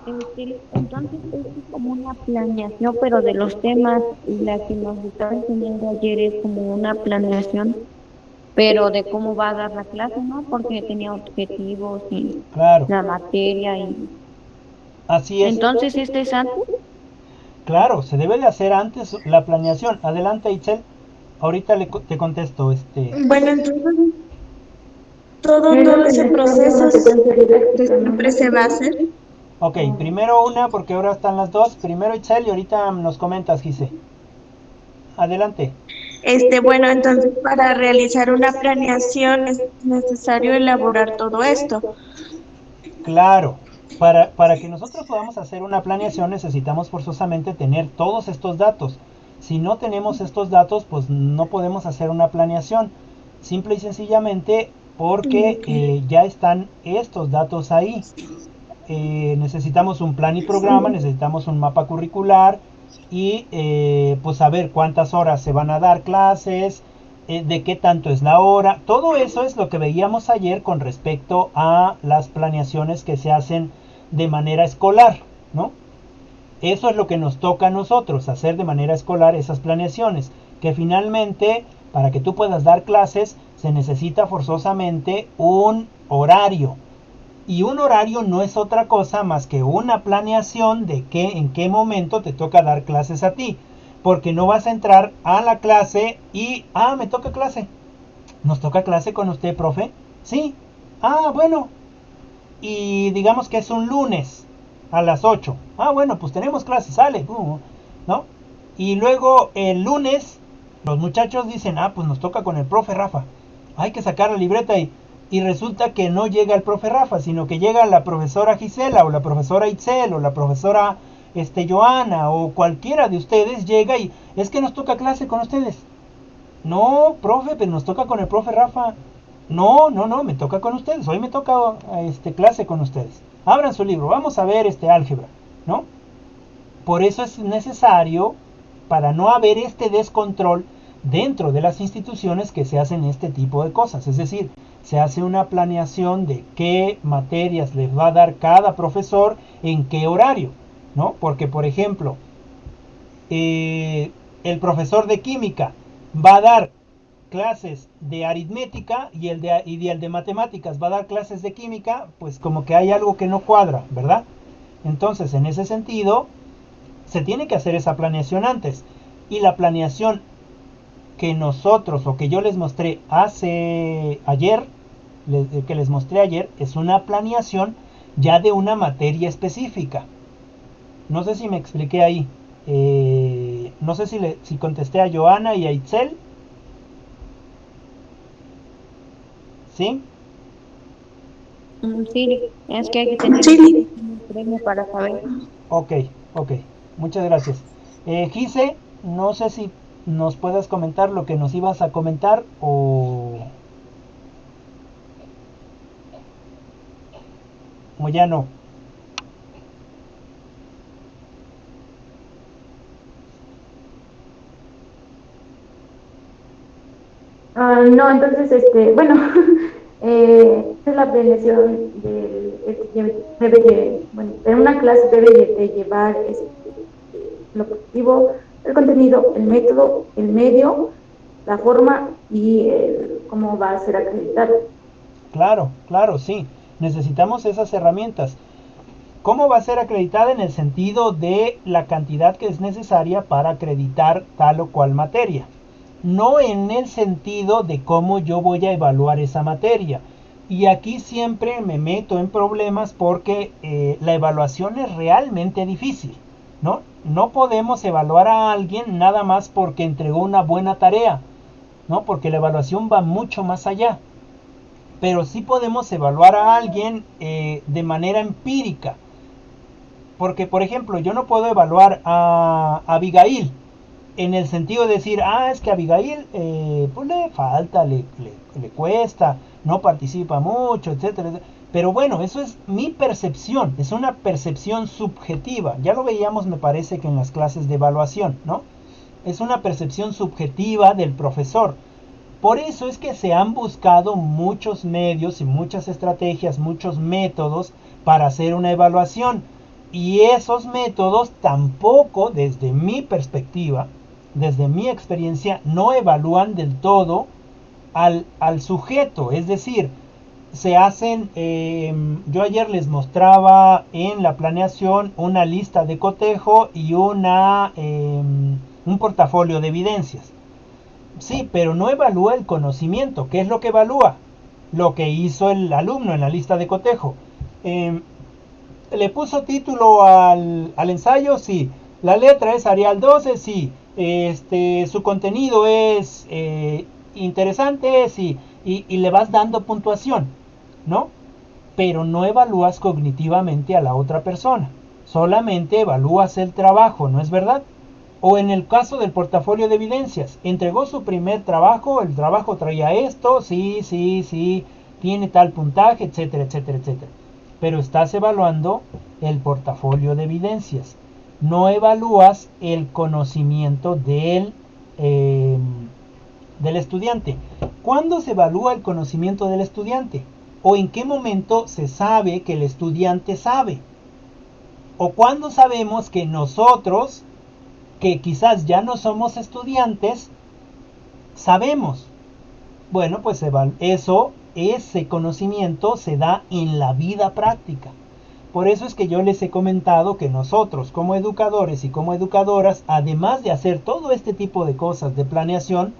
Entonces, esto es como una planeación, pero de los temas, y la que nos estaba enseñando ayer es como una planeación, pero de cómo va a dar la clase, ¿no? Porque tenía objetivos y Claro, la materia y así es. entonces este es antes. Claro, se debe de hacer antes la planeación. Adelante, Itzel. Ahorita te contesto. Bueno, entonces todo ese proceso siempre se va a hacer. Ok, primero una porque ahora están las dos. Primero Itzel y ahorita nos comentas, Gise. Adelante. Bueno, entonces para realizar una planeación es necesario elaborar todo esto. Claro, para que nosotros podamos hacer una planeación necesitamos forzosamente tener todos estos datos. Si no tenemos estos datos, pues no podemos hacer una planeación. Simple y sencillamente porque ya están estos datos ahí. Necesitamos un plan y programa, necesitamos un mapa curricular y pues saber cuántas horas se van a dar clases, de qué tanto es la hora. Todo eso es lo que veíamos ayer con respecto a las planeaciones que se hacen de manera escolar, ¿no? Eso es lo que nos toca a nosotros, hacer de manera escolar esas planeaciones, que finalmente para que tú puedas dar clases se necesita forzosamente un horario. Y un horario no es otra cosa más que una planeación de en qué momento te toca dar clases a ti. Porque no vas a entrar a la clase y, me toca clase. ¿Nos toca clase con usted, profe? Sí. Bueno. Y digamos que es un lunes a las 8. Bueno, pues tenemos clase, sale. ¿No? Y luego el lunes los muchachos dicen, pues nos toca con el profe Rafa. Hay que sacar la libreta y resulta que no llega el profe Rafa, sino que llega la profesora Gisela o la profesora Itzel o la profesora Joana o cualquiera de ustedes llega y es que nos toca clase con ustedes. No, profe, pero nos toca con el profe Rafa. No, no, no, me toca con ustedes. Hoy me toca clase con ustedes. Abran su libro, vamos a ver álgebra, ¿no? Por eso es necesario, para no haber este descontrol dentro de las instituciones, que se hacen este tipo de cosas. Es decir, se hace una planeación de qué materias les va a dar cada profesor en qué horario, ¿no? Porque, por ejemplo, el profesor de química va a dar clases de aritmética y el de matemáticas va a dar clases de química, pues como que hay algo que no cuadra, ¿verdad? Entonces, en ese sentido, se tiene que hacer esa planeación antes. Y la planeación que nosotros o que yo les mostré ayer, que les mostré ayer, es una planeación ya de una materia específica. No sé si me expliqué ahí. No sé si contesté a Joana y a Itzel. ¿Sí? Sí, es que hay que tener un premio para saber. Ok, ok. Muchas gracias. Gise, no sé si nos puedas comentar lo que nos ibas a comentar o ya no. No, entonces, bueno, es la planeación bueno, en una clase debe de llevar el objetivo, el contenido, el método, el medio, la forma y cómo va a ser acreditado. Claro, claro, sí. Necesitamos esas herramientas. ¿Cómo va a ser acreditada? En el sentido de la cantidad que es necesaria para acreditar tal o cual materia. No en el sentido de cómo yo voy a evaluar esa materia. Y aquí siempre me meto en problemas porque la evaluación es realmente difícil, ¿no? No podemos evaluar a alguien nada más porque entregó una buena tarea, ¿no? Porque la evaluación va mucho más allá. Pero sí podemos evaluar a alguien de manera empírica. Porque, por ejemplo, yo no puedo evaluar a Abigail en el sentido de decir, es que a Abigail pues le falta, le cuesta, no participa mucho, etcétera, etcétera. Pero bueno, eso es mi percepción, es una percepción subjetiva. Ya lo veíamos, me parece, que en las clases de evaluación, ¿no? Es una percepción subjetiva del profesor. Por eso es que se han buscado muchos medios y muchas estrategias, muchos métodos para hacer una evaluación. Y esos métodos tampoco, desde mi perspectiva, desde mi experiencia, no evalúan del todo al sujeto. Es decir, se hacen, yo ayer les mostraba en la planeación una lista de cotejo y un portafolio de evidencias. Sí, pero no evalúa el conocimiento. ¿Qué es lo que evalúa? Lo que hizo el alumno en la lista de cotejo. ¿Le puso título al ensayo? Sí. ¿La letra es Arial 12? Sí. su contenido es interesante, sí, y le vas dando puntuación, ¿no? Pero no evalúas cognitivamente a la otra persona, solamente evalúas el trabajo, ¿no es verdad? O en el caso del portafolio de evidencias, entregó su primer trabajo, el trabajo traía esto, sí, sí, sí, tiene tal puntaje, etcétera, etcétera, etcétera. Pero estás evaluando el portafolio de evidencias, no evalúas el conocimiento del estudiante. ¿Cuándo se evalúa el conocimiento del estudiante? ¿O en qué momento se sabe que el estudiante sabe? ¿O cuándo sabemos que nosotros, que quizás ya no somos estudiantes, sabemos? Bueno, pues ese conocimiento se da en la vida práctica. Por eso es que yo les he comentado que nosotros como educadores y como educadoras, además de hacer todo este tipo de cosas de planeación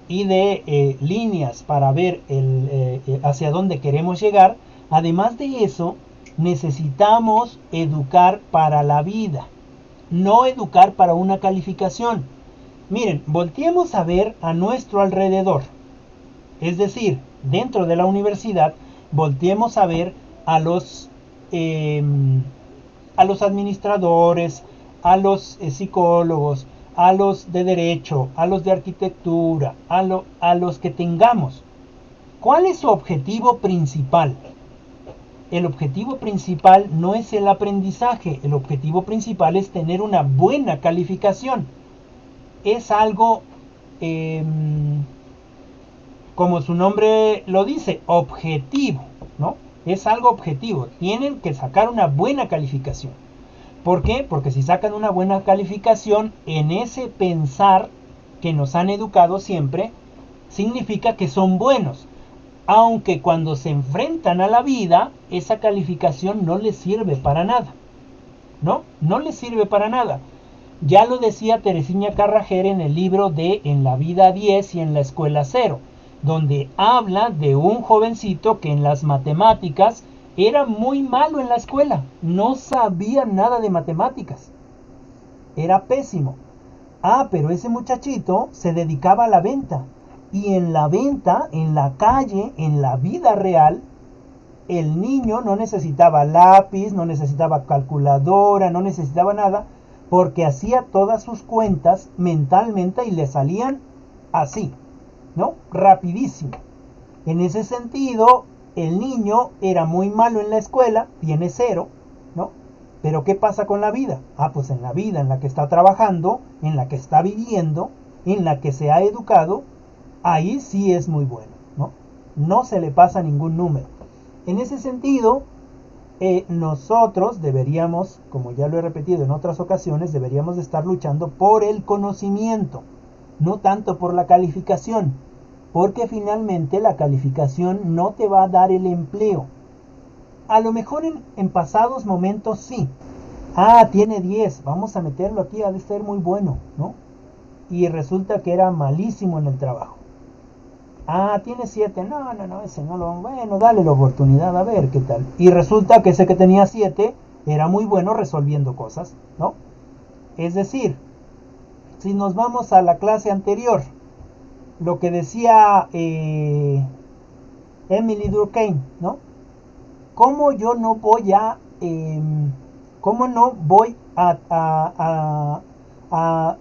y de líneas para ver hacia dónde queremos llegar, además de eso, necesitamos educar para la vida, no educar para una calificación. Miren, volteemos a ver a nuestro alrededor. Es decir, dentro de la universidad, volteemos a ver a los, eh, a los administradores, a los psicólogos, a los de derecho, a los de arquitectura, a los que tengamos. ¿Cuál es su objetivo principal? El objetivo principal no es el aprendizaje, el objetivo principal es tener una buena calificación. Es algo eh, como su nombre lo dice, objetivo, ¿no? Es algo objetivo. Tienen que sacar una buena calificación. ¿Por qué? Porque si sacan una buena calificación, en ese pensar que nos han educado siempre, significa que son buenos. Aunque cuando se enfrentan a la vida, esa calificación no les sirve para nada. ¿No? No les sirve para nada. Ya lo decía Teresina Carragher en el libro de En la vida 10 y en la escuela 0, donde habla de un jovencito que en las matemáticas era muy malo en la escuela, no sabía nada de matemáticas, era pésimo. Pero ese muchachito se dedicaba a la venta, y en la venta, en la calle, en la vida real, el niño no necesitaba lápiz, no necesitaba calculadora, no necesitaba nada, porque hacía todas sus cuentas mentalmente y le salían así, ¿no? Rapidísimo. En ese sentido, el niño era muy malo en la escuela, tiene 0, ¿no? Pero ¿qué pasa con la vida? Pues en la vida en la que está trabajando, en la que está viviendo, en la que se ha educado, ahí sí es muy bueno, ¿no? No se le pasa ningún número. En ese sentido, nosotros deberíamos, como ya lo he repetido en otras ocasiones, deberíamos de estar luchando por el conocimiento, no tanto por la calificación, porque finalmente la calificación no te va a dar el empleo. A lo mejor en pasados momentos sí. Tiene 10, vamos a meterlo aquí, ha de ser muy bueno, ¿no? Y resulta que era malísimo en el trabajo. Tiene 7, no, ese no lo... Bueno, dale la oportunidad a ver qué tal. Y resulta que ese que tenía 7 era muy bueno resolviendo cosas, ¿no? Es decir, si nos vamos a la clase anterior, lo que decía Emily Durkheim, ¿no? ¿Cómo yo no voy a... ¿Cómo no voy a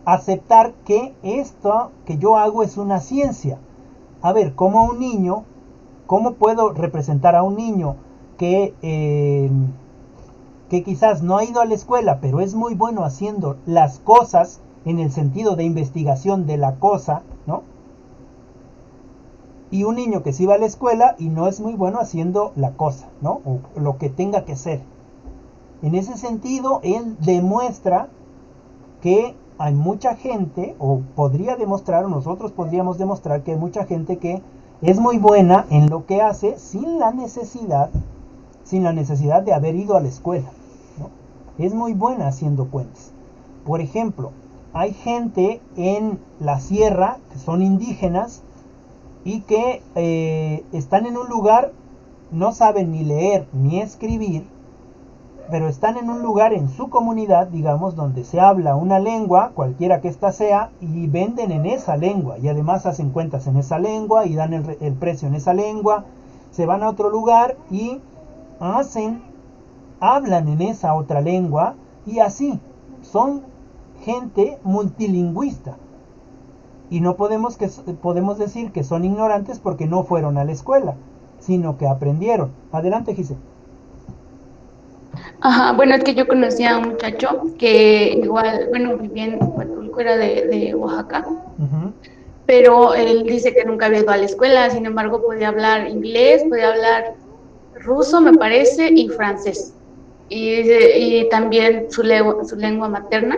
aceptar que esto que yo hago es una ciencia? A ver, como un niño, ¿cómo puedo representar a un niño que quizás no ha ido a la escuela, pero es muy bueno haciendo las cosas en el sentido de investigación de la cosa, ¿no? Y un niño que sí va a la escuela y no es muy bueno haciendo la cosa, ¿no? O lo que tenga que ser. En ese sentido, él demuestra que hay mucha gente, o podría demostrar, o nosotros podríamos demostrar que hay mucha gente que es muy buena en lo que hace sin la necesidad de haber ido a la escuela, ¿no? Es muy buena haciendo cuentas. Por ejemplo, hay gente en la sierra que son indígenas y que están en un lugar, no saben ni leer ni escribir, pero están en un lugar en su comunidad, digamos, donde se habla una lengua, cualquiera que ésta sea, y venden en esa lengua, y además hacen cuentas en esa lengua, y dan el precio en esa lengua, se van a otro lugar y hacen, hablan en esa otra lengua, y así, son gente multilingüista. Y no podemos decir que son ignorantes porque no fueron a la escuela, sino que aprendieron. Adelante, Gise. Ajá, bueno, es que yo conocí a un muchacho que igual, bueno, vivía en Huatulco, era de Oaxaca, Ujú. pero él dice que nunca había ido a la escuela, sin embargo, podía hablar inglés, podía hablar ruso, me parece, y francés. Y también su lengua materna.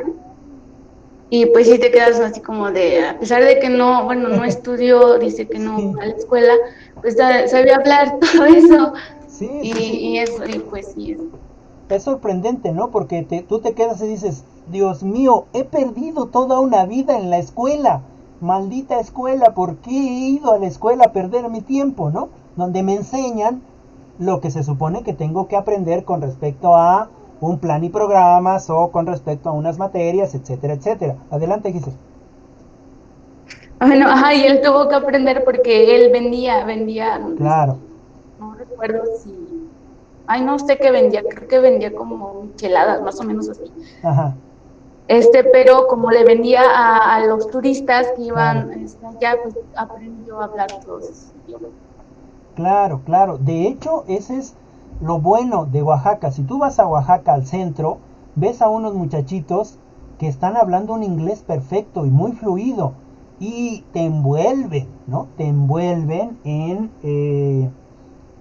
Y pues sí te quedas así como de, a pesar de que no, bueno, no estudió, dice que no Sí, fue a la escuela, pues sabe hablar todo eso. sí, Y, sí, sí. y eso, y pues sí, es. Es sorprendente, ¿no? Porque tú te quedas y dices, Dios mío, he perdido toda una vida en la escuela. Maldita escuela, ¿por qué he ido a la escuela a perder mi tiempo, ¿no? Donde me enseñan lo que se supone que tengo que aprender con respecto a un plan y programas o con respecto a unas materias, etcétera, etcétera. Adelante, Giselle. Bueno, ajá, y él tuvo que aprender porque él vendía, Claro. no recuerdo si, ay, no sé qué vendía, creo que vendía como micheladas, más o menos así. Ajá. Pero como le vendía a los turistas que Claro. iban allá, pues aprendió a hablar todos esos idiomas. Claro, claro. De hecho, ese es lo bueno de Oaxaca. Si tú vas a Oaxaca al centro, ves a unos muchachitos que están hablando un inglés perfecto y muy fluido y te envuelven, ¿no? Te envuelven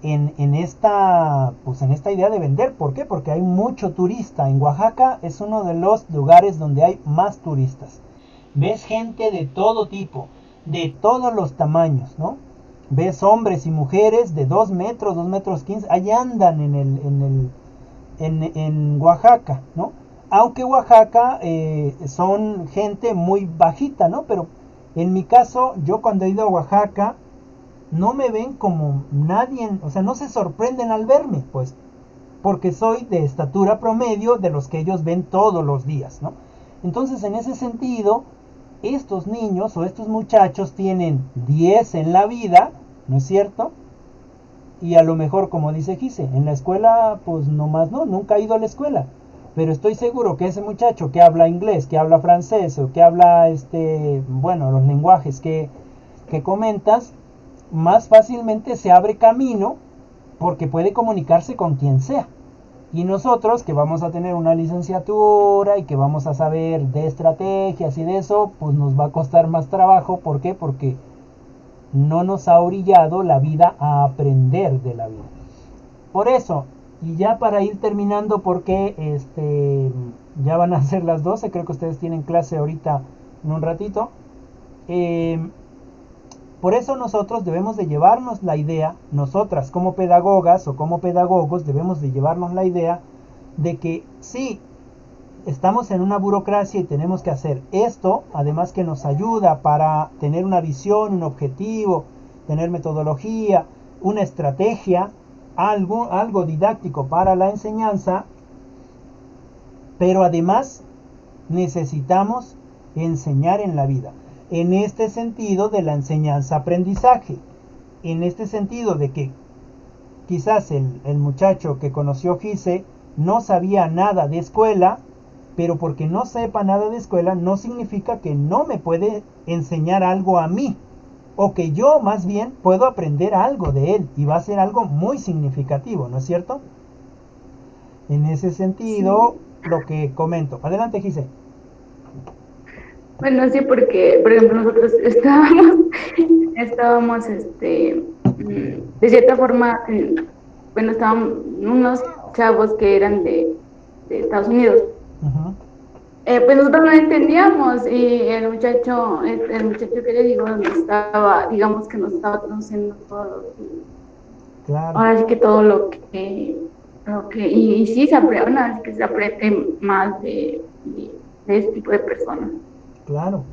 en esta, pues en esta idea de vender. ¿Por qué? Porque hay mucho turista. En Oaxaca es uno de los lugares donde hay más turistas. Ves gente de todo tipo, de todos los tamaños, ¿no? Ves hombres y mujeres de 2 metros, 2 metros 15, ahí andan en Oaxaca, ¿no? Aunque Oaxaca son gente muy bajita, ¿no? Pero en mi caso, yo cuando he ido a Oaxaca, no me ven como nadie, o sea, no se sorprenden al verme, pues, porque soy de estatura promedio de los que ellos ven todos los días, ¿no? Entonces, en ese sentido, estos niños o estos muchachos tienen 10 en la vida, ¿no es cierto? Y a lo mejor, como dice Gise, en la escuela, pues nomás no, nunca ha ido a la escuela. Pero estoy seguro que ese muchacho que habla inglés, que habla francés o que habla, bueno, los lenguajes que comentas, más fácilmente se abre camino porque puede comunicarse con quien sea. Y nosotros que vamos a tener una licenciatura y que vamos a saber de estrategias y de eso, pues nos va a costar más trabajo. ¿Por qué? Porque no nos ha orillado la vida a aprender de la vida. Por eso, y ya para ir terminando, porque ya van a ser las 12, creo que ustedes tienen clase ahorita en un ratito. Eh, por eso nosotros debemos de llevarnos la idea, nosotras como pedagogas o como pedagogos debemos de llevarnos la idea de que sí, estamos en una burocracia y tenemos que hacer esto, además que nos ayuda para tener una visión, un objetivo, tener metodología, una estrategia, algo didáctico para la enseñanza, pero además necesitamos enseñar en la vida. En este sentido de la enseñanza-aprendizaje, en este sentido de que quizás el muchacho que conoció Gise no sabía nada de escuela, pero porque no sepa nada de escuela no significa que no me puede enseñar algo a mí, o que yo más bien puedo aprender algo de él y va a ser algo muy significativo, ¿no es cierto? En ese sentido, Sí. lo que comento. Adelante, Gise. Bueno, sí, porque, por ejemplo, nosotros estábamos, de cierta forma, bueno, estaban unos chavos que eran de Estados Unidos. Ujú. Pues nosotros no entendíamos y el muchacho que le digo, nos estaba, digamos que nos estaba traduciendo todo, Claro, ahora sí que todo y sí se aprende, bueno, es que se aprende más de este tipo de personas. claro,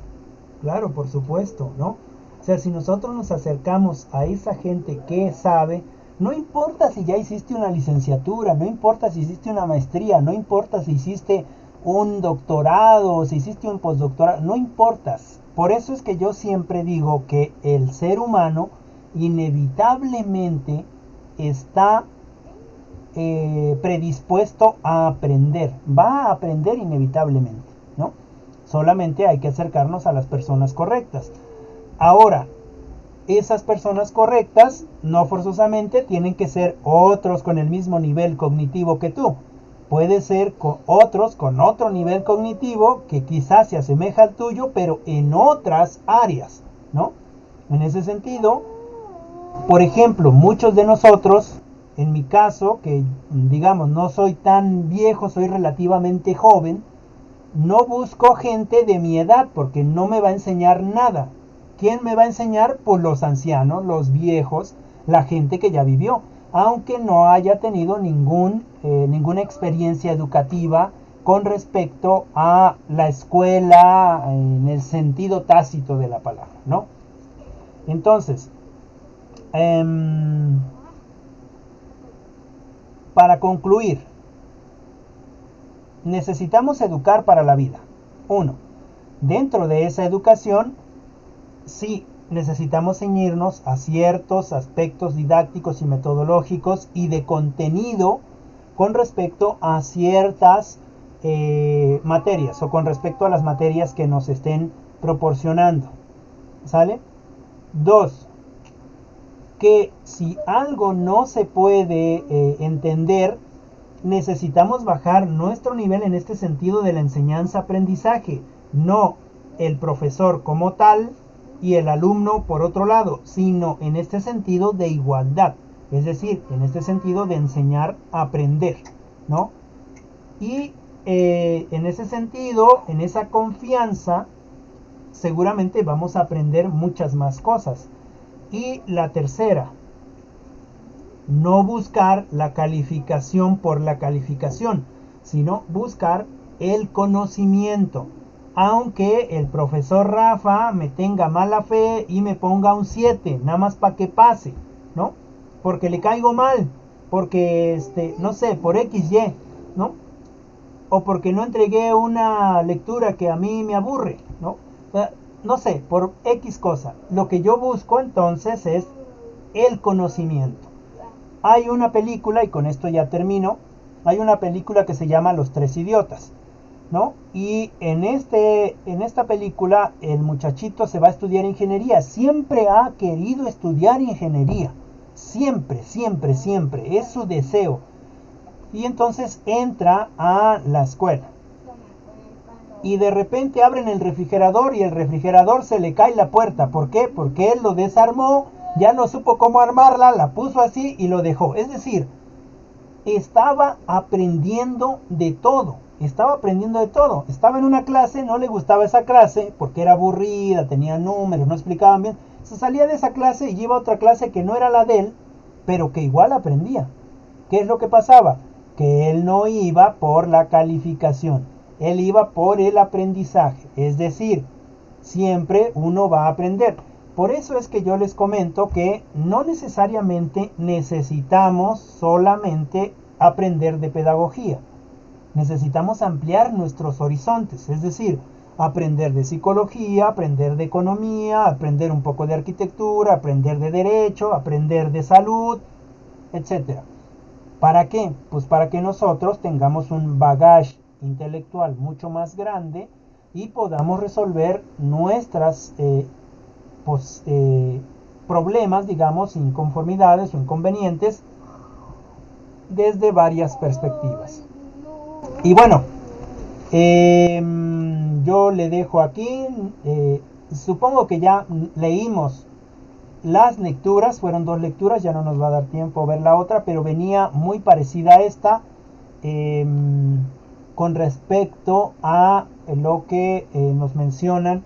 claro, por supuesto, ¿no? O sea, si nosotros nos acercamos a esa gente que sabe, No importa si ya hiciste una licenciatura, no importa si hiciste una maestría, no importa si hiciste un doctorado, si hiciste un postdoctorado, no importas. Por eso es que yo siempre digo que el ser humano inevitablemente está predispuesto a aprender, va a aprender inevitablemente, ¿no? Solamente hay que acercarnos a las personas correctas. Ahora, esas personas correctas no forzosamente tienen que ser otros con el mismo nivel cognitivo que tú. Puede ser con otros con otro nivel cognitivo que quizás se asemeja al tuyo, pero en otras áreas, ¿no? En ese sentido, por ejemplo, muchos de nosotros, en mi caso, que digamos no soy tan viejo, soy relativamente joven, no busco gente de mi edad porque no me va a enseñar nada. ¿Quién me va a enseñar? Pues los ancianos, los viejos, la gente que ya vivió, aunque no haya tenido ninguna experiencia educativa con respecto a la escuela en el sentido tácito de la palabra, ¿no? Entonces, para concluir, necesitamos educar para la vida. 1. Dentro de esa educación, sí, necesitamos ceñirnos a ciertos aspectos didácticos y metodológicos y de contenido con respecto a ciertas materias o con respecto a las materias que nos estén proporcionando. ¿Sale? 2. Que si algo no se puede entender, necesitamos bajar nuestro nivel en este sentido de la enseñanza-aprendizaje, no el profesor como tal y el alumno por otro lado, sino en este sentido de igualdad, es decir, en este sentido de enseñar a aprender, ¿no? Y en ese sentido, en esa confianza, seguramente vamos a aprender muchas más cosas. Y la tercera, no buscar la calificación por la calificación, sino buscar el conocimiento. Aunque el profesor Rafa me tenga mala fe y me ponga un 7, nada más para que pase, ¿no? Porque le caigo mal, porque, no sé, por XY, ¿no? O porque no entregué una lectura que a mí me aburre, ¿no? No sé, por X cosa. Lo que yo busco entonces es el conocimiento. Hay una película, y con esto ya termino, hay una película que se llama Los Tres Idiotas, ¿no? Y en esta película el muchachito se va a estudiar ingeniería, siempre ha querido estudiar ingeniería, siempre, siempre, siempre, es su deseo. Y entonces entra a la escuela. Y de repente abren el refrigerador y el refrigerador se le cae la puerta. ¿Por qué? Porque él lo desarmó, ya no supo cómo armarla, la puso así y lo dejó. Es decir, estaba aprendiendo de todo. Estaba aprendiendo de todo. Estaba en una clase, no le gustaba esa clase porque era aburrida, tenía números, no explicaban bien. Se salía de esa clase y iba a otra clase que no era la de él, pero que igual aprendía. ¿Qué es lo que pasaba? Que él no iba por la calificación, él iba por el aprendizaje. Es decir, siempre uno va a aprender. Por eso es que yo les comento que no necesariamente necesitamos solamente aprender de pedagogía. Necesitamos ampliar nuestros horizontes, es decir, aprender de psicología, aprender de economía, aprender un poco de arquitectura, aprender de derecho, aprender de salud, etc. ¿Para qué? Pues para que nosotros tengamos un bagaje intelectual mucho más grande y podamos resolver nuestras problemas, digamos, inconformidades o inconvenientes desde varias perspectivas. Y bueno, yo le dejo aquí, supongo que ya leímos las lecturas, fueron 2 lecturas, ya no nos va a dar tiempo a ver la otra, pero venía muy parecida a esta con respecto a lo que nos mencionan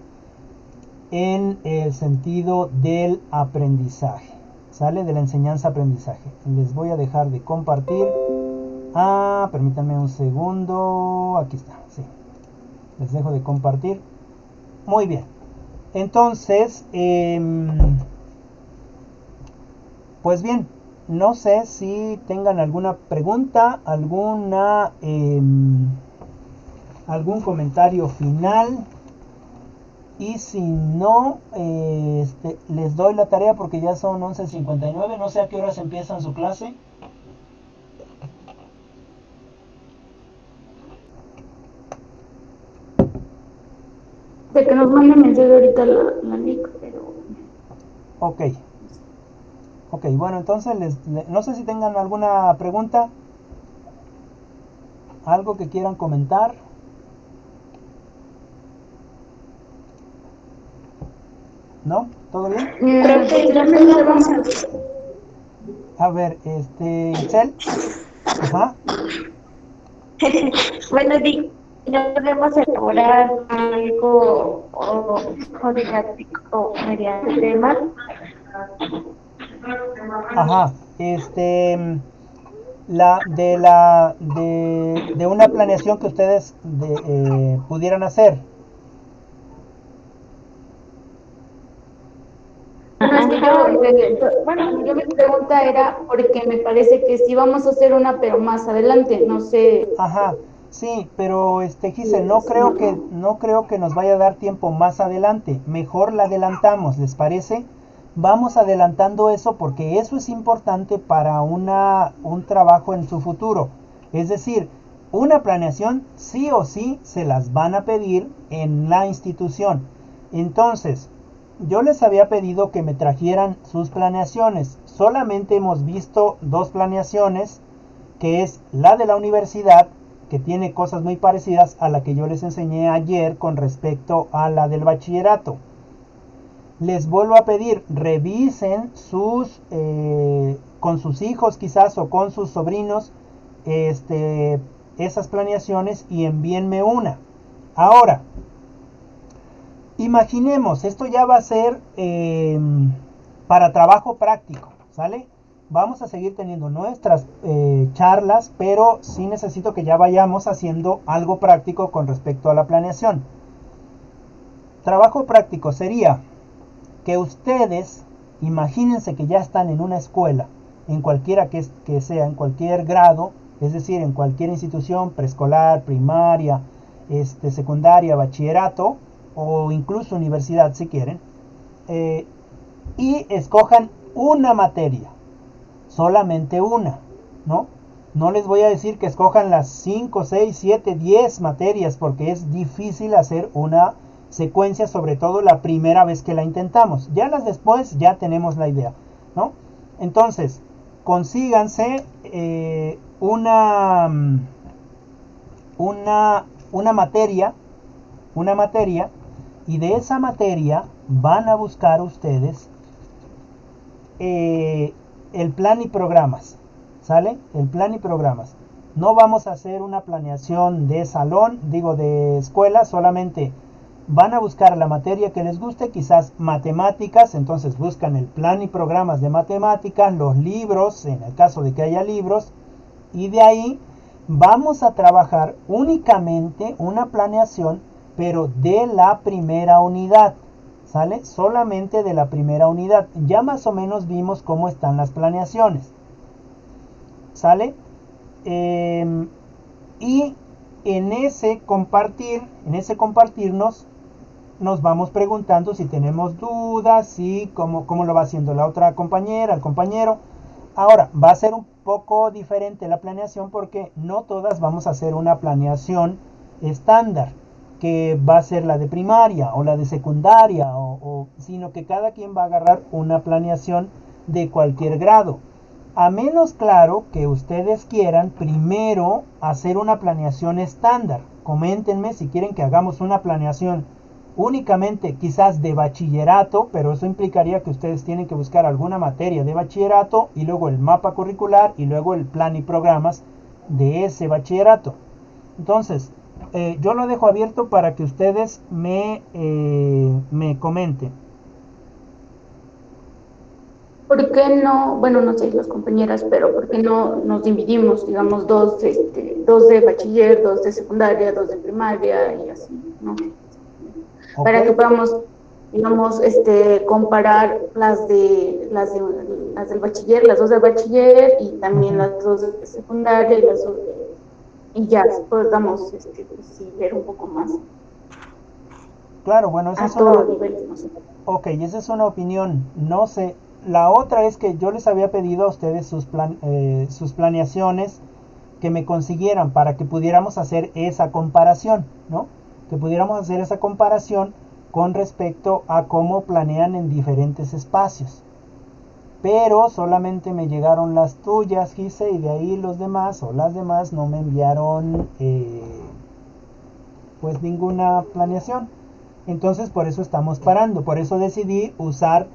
en el sentido del aprendizaje, ¿sale? De la enseñanza-aprendizaje. Les voy a dejar de compartir. Permítanme un segundo. Aquí está, sí. Les dejo de compartir. Muy bien. Entonces, pues bien, no sé si tengan alguna pregunta, algún comentario final. Y si no, les doy la tarea porque ya son 11:59. No sé a qué horas empiezan su clase. De que nos manden mensaje ahorita la link, pero... Ok. Ok, bueno, entonces no sé si tengan alguna pregunta. Algo que quieran comentar. ¿No? ¿Todo bien? Profe, ya me vamos A ver, Itzel. Ajá. Bueno, no podemos elaborar algo o didáctico mediante temas. Ajá. De una planeación que ustedes pudieran hacer. Bueno, es que yo mi pregunta era porque me parece que sí vamos a hacer una, pero más adelante, no sé Ajá, sí, pero si Giselle, es así o no. no creo que nos vaya a dar tiempo más adelante. Mejor la adelantamos, ¿les parece? Vamos adelantando eso porque eso es importante para un trabajo en su futuro. Es decir, una planeación sí o sí se las van a pedir en la institución. Entonces, yo les había pedido que me trajeran sus planeaciones. Solamente hemos visto dos planeaciones, que es la de la universidad, que tiene cosas muy parecidas a la que yo les enseñé ayer con respecto a la del bachillerato. Les vuelvo a pedir, revisen con sus hijos quizás o con sus sobrinos, esas planeaciones y envíenme una. Ahora, imaginemos, esto ya va a ser para trabajo práctico, ¿sale? Vamos a seguir teniendo nuestras charlas, pero sí necesito que ya vayamos haciendo algo práctico con respecto a la planeación. Trabajo práctico sería que ustedes, imagínense que ya están en una escuela, en cualquiera que sea, en cualquier grado, es decir, en cualquier institución, preescolar, primaria, secundaria, bachillerato o incluso universidad si quieren, y escojan una materia, solamente una, ¿no? No les voy a decir que escojan las 5, 6, 7, 10 materias porque es difícil hacer una secuencia, sobre todo la primera vez que la intentamos. Ya las después ya tenemos la idea, ¿no? Entonces, consíganse una materia, y de esa materia van a buscar ustedes el plan y programas, ¿sale? El plan y programas. No vamos a hacer una planeación de salón, digo de escuela, solamente van a buscar la materia que les guste, quizás matemáticas, entonces buscan el plan y programas de matemáticas, los libros, en el caso de que haya libros, y de ahí vamos a trabajar únicamente una planeación, pero de la primera unidad. ¿Sale? Solamente de la primera unidad. Ya más o menos vimos cómo están las planeaciones. ¿Sale? Y en ese compartirnos, nos vamos preguntando si tenemos dudas, y cómo lo va haciendo la otra compañera, el compañero. Ahora, va a ser un poco diferente la planeación porque no todas vamos a hacer una planeación estándar, que va a ser la de primaria o la de secundaria, sino que cada quien va a agarrar una planeación de cualquier grado. A menos, claro, que ustedes quieran primero hacer una planeación estándar. Coméntenme si quieren que hagamos una planeación únicamente quizás de bachillerato, pero eso implicaría que ustedes tienen que buscar alguna materia de bachillerato y luego el mapa curricular y luego el plan y programas de ese bachillerato. Entonces, yo lo dejo abierto para que ustedes me comenten. ¿Por qué no, bueno, no sé, las compañeras, pero por qué no nos dividimos, digamos, dos de bachiller, dos de secundaria, dos de primaria y así, ¿no? ¿Ok? Para que podamos digamos, comparar las del bachiller, las dos del bachiller y también Ujú. las dos de secundaria y las dos y ya podamos, pues sí, ver un poco más Claro, bueno, esa a es todos una... los niveles, no sé. Ok, esa es una opinión. No sé. La otra es que yo les había pedido a ustedes sus planeaciones que me consiguieran para que pudiéramos hacer esa comparación, ¿no? Que pudiéramos hacer esa comparación con respecto a cómo planean en diferentes espacios. Pero solamente me llegaron las tuyas, Gise, y de ahí los demás o las demás no me enviaron pues ninguna planeación. Entonces por eso estamos parando, por eso decidí usar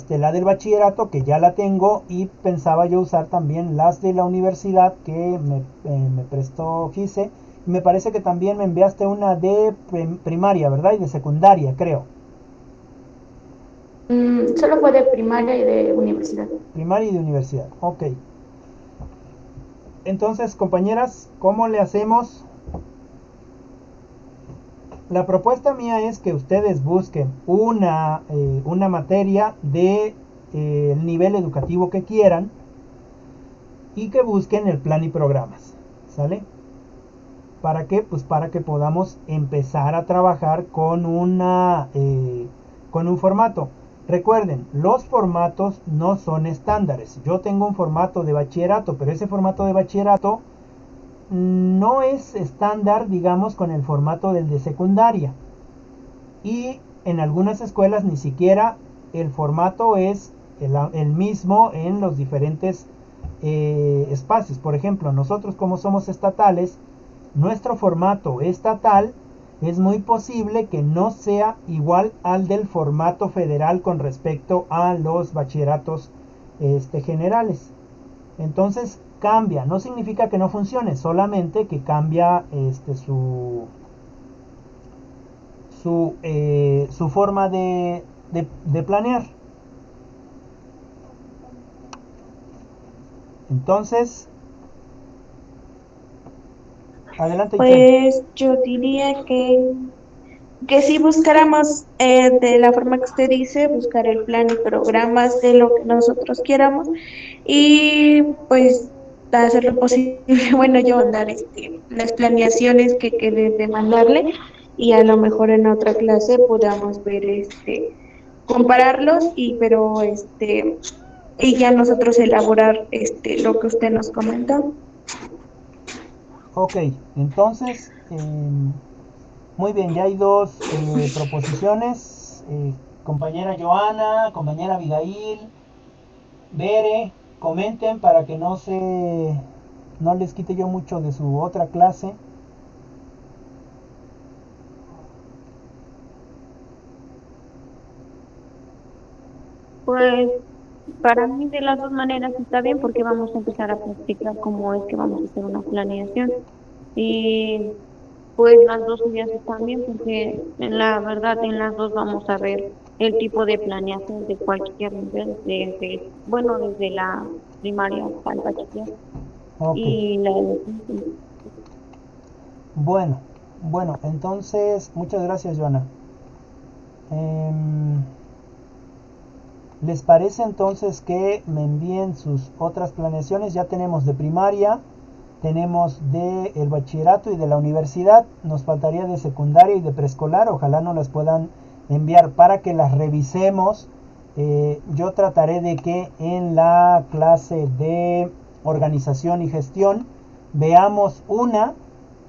la del bachillerato, que ya la tengo, y pensaba yo usar también las de la universidad que me prestó Gise. Me parece que también me enviaste una de primaria, ¿verdad? Y de secundaria, creo. Solo fue de primaria y de universidad. Primaria y de universidad, ok. Entonces, compañeras, ¿cómo le hacemos? La propuesta mía es que ustedes busquen una materia de el nivel educativo que quieran y que busquen el plan y programas, ¿sale? ¿Para qué? Pues para que podamos empezar a trabajar con un formato. Recuerden, los formatos no son estándares. Yo tengo un formato de bachillerato, pero ese formato de bachillerato no es estándar, digamos, con el formato del de secundaria. Y en algunas escuelas ni siquiera el formato es el mismo en los diferentes espacios. Por ejemplo, nosotros como somos estatales, nuestro formato estatal es muy posible que no sea igual al del formato federal con respecto a los bachilleratos generales. Entonces cambia, no significa que no funcione, solamente que cambia su forma de planear. Entonces, adelante, Itzel. Pues yo diría que si buscáramos de la forma que usted dice, buscar el plan y programas de lo que nosotros quieramos y pues hacer lo posible, bueno, yo mandar las planeaciones que quede de mandarle y a lo mejor en otra clase podamos ver compararlos y pero y ya nosotros elaborar lo que usted nos comentó. Ok, entonces, muy bien, ya hay dos proposiciones. Compañera Joana, compañera Abigail, Bere, comenten para que no les quite yo mucho de su otra clase. Pues para mí de las dos maneras está bien porque vamos a empezar a practicar cómo es que vamos a hacer una planeación. Y pues las dos ideas están bien porque en la verdad en las dos vamos a ver el tipo de planeación de cualquier nivel, bueno, desde la primaria hasta el bachiller Ok, y la bueno, bueno, entonces, muchas gracias, Joana. Em, ¿Les parece entonces que me envíen sus otras planeaciones? Ya tenemos de primaria, tenemos de el bachillerato y de la universidad. Nos faltaría de secundaria y de preescolar. Ojalá nos las puedan enviar para que las revisemos. Yo trataré de que en la clase de organización y gestión veamos una,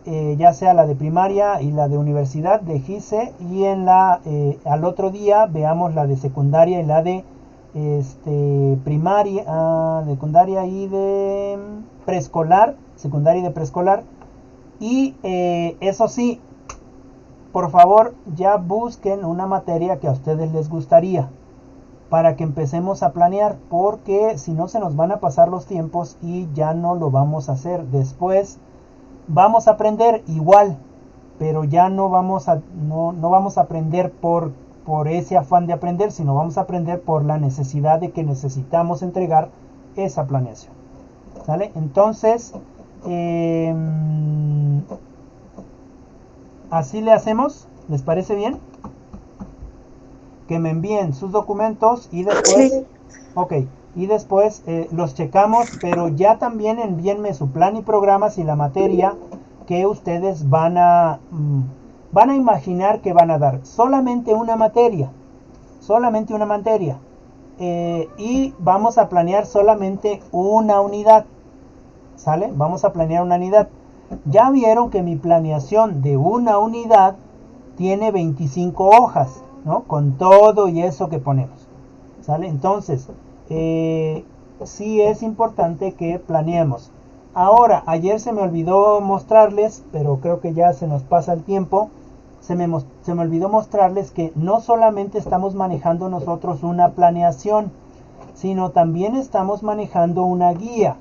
ya sea la de primaria y la de universidad de GICE, y al otro día veamos la de secundaria y la de primaria, secundaria y de preescolar, secundaria y de preescolar. Y eso sí, por favor, ya busquen una materia que a ustedes les gustaría para que empecemos a planear, porque si no se nos van a pasar los tiempos y ya no lo vamos a hacer. Después vamos a aprender igual, pero ya no vamos a aprender por ese afán de aprender, sino vamos a aprender por la necesidad de que necesitamos entregar esa planeación. ¿Sale? Entonces, eh, así le hacemos. ¿Les parece bien? que me envíen sus documentos y después, Sí. ok, y después los checamos, pero ya también envíenme su plan y programas y la materia que ustedes van a imaginar que van a dar. Solamente una materia, y vamos a planear solamente una unidad, ¿sale? Vamos a planear una unidad. Ya vieron que mi planeación de una unidad tiene 25 hojas, ¿no? Con todo y eso que ponemos, ¿sale? Entonces, sí es importante que planeemos. Ahora, ayer se me olvidó mostrarles, pero creo que ya se nos pasa el tiempo. Se me olvidó mostrarles que no solamente estamos manejando nosotros una planeación, sino también estamos manejando una guía.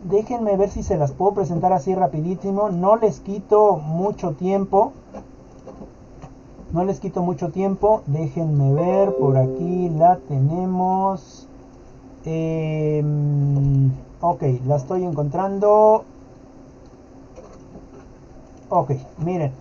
Déjenme ver si se las puedo presentar así rapidísimo. No les quito mucho tiempo. Déjenme ver, por aquí la tenemos. Ok, la estoy encontrando. Ok, miren.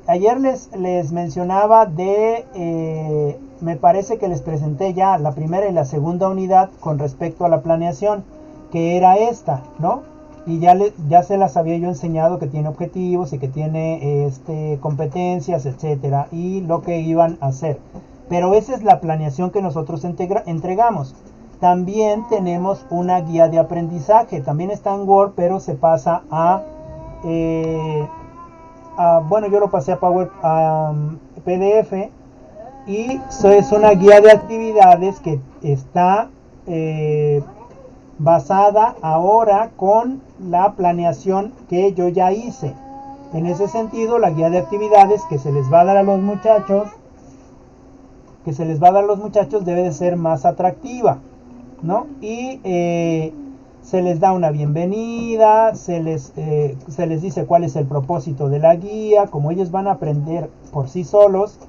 Ayer les mencionaba me parece que les presenté ya la primera y la segunda unidad con respecto a la planeación, que era esta, ¿no? Y ya se las había yo enseñado, que tiene objetivos y que tiene competencias, etcétera, y lo que iban a hacer. Pero esa es la planeación que nosotros entregamos. También tenemos una guía de aprendizaje, también está en Word, pero se pasa bueno, yo lo pasé a PDF, y eso es una guía de actividades que está basada ahora con la planeación que yo ya hice. En ese sentido, la guía de actividades que se les va a dar a los muchachos debe de ser más atractiva, ¿no? Y se les da una bienvenida, se les dice cuál es el propósito de la guía. Como ellos van a aprender por sí solos,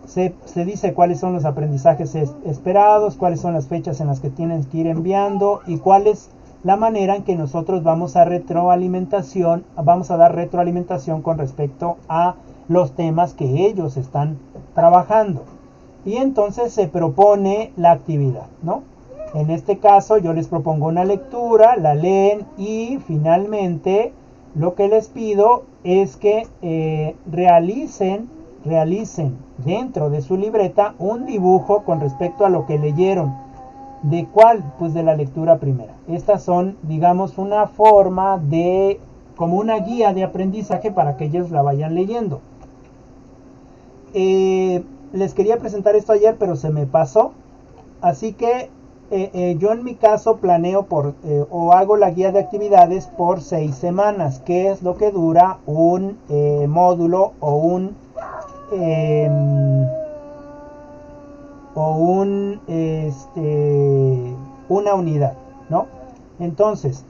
se dice cuáles son los aprendizajes esperados, cuáles son las fechas en las que tienen que ir enviando y cuál es la manera en que nosotros vamos a dar retroalimentación con respecto a los temas que ellos están trabajando. Y entonces se propone la actividad, ¿no? En este caso yo les propongo una lectura, la leen y finalmente lo que les pido es que realicen dentro de su libreta un dibujo con respecto a lo que leyeron. ¿De cuál? Pues de la lectura primera. Estas son, digamos, una forma como una guía de aprendizaje para que ellos la vayan leyendo. Les quería presentar esto ayer, pero se me pasó. Así que yo en mi caso planeo o hago la guía de actividades por 6 semanas, que es lo que dura un módulo o una unidad, ¿no? Entonces,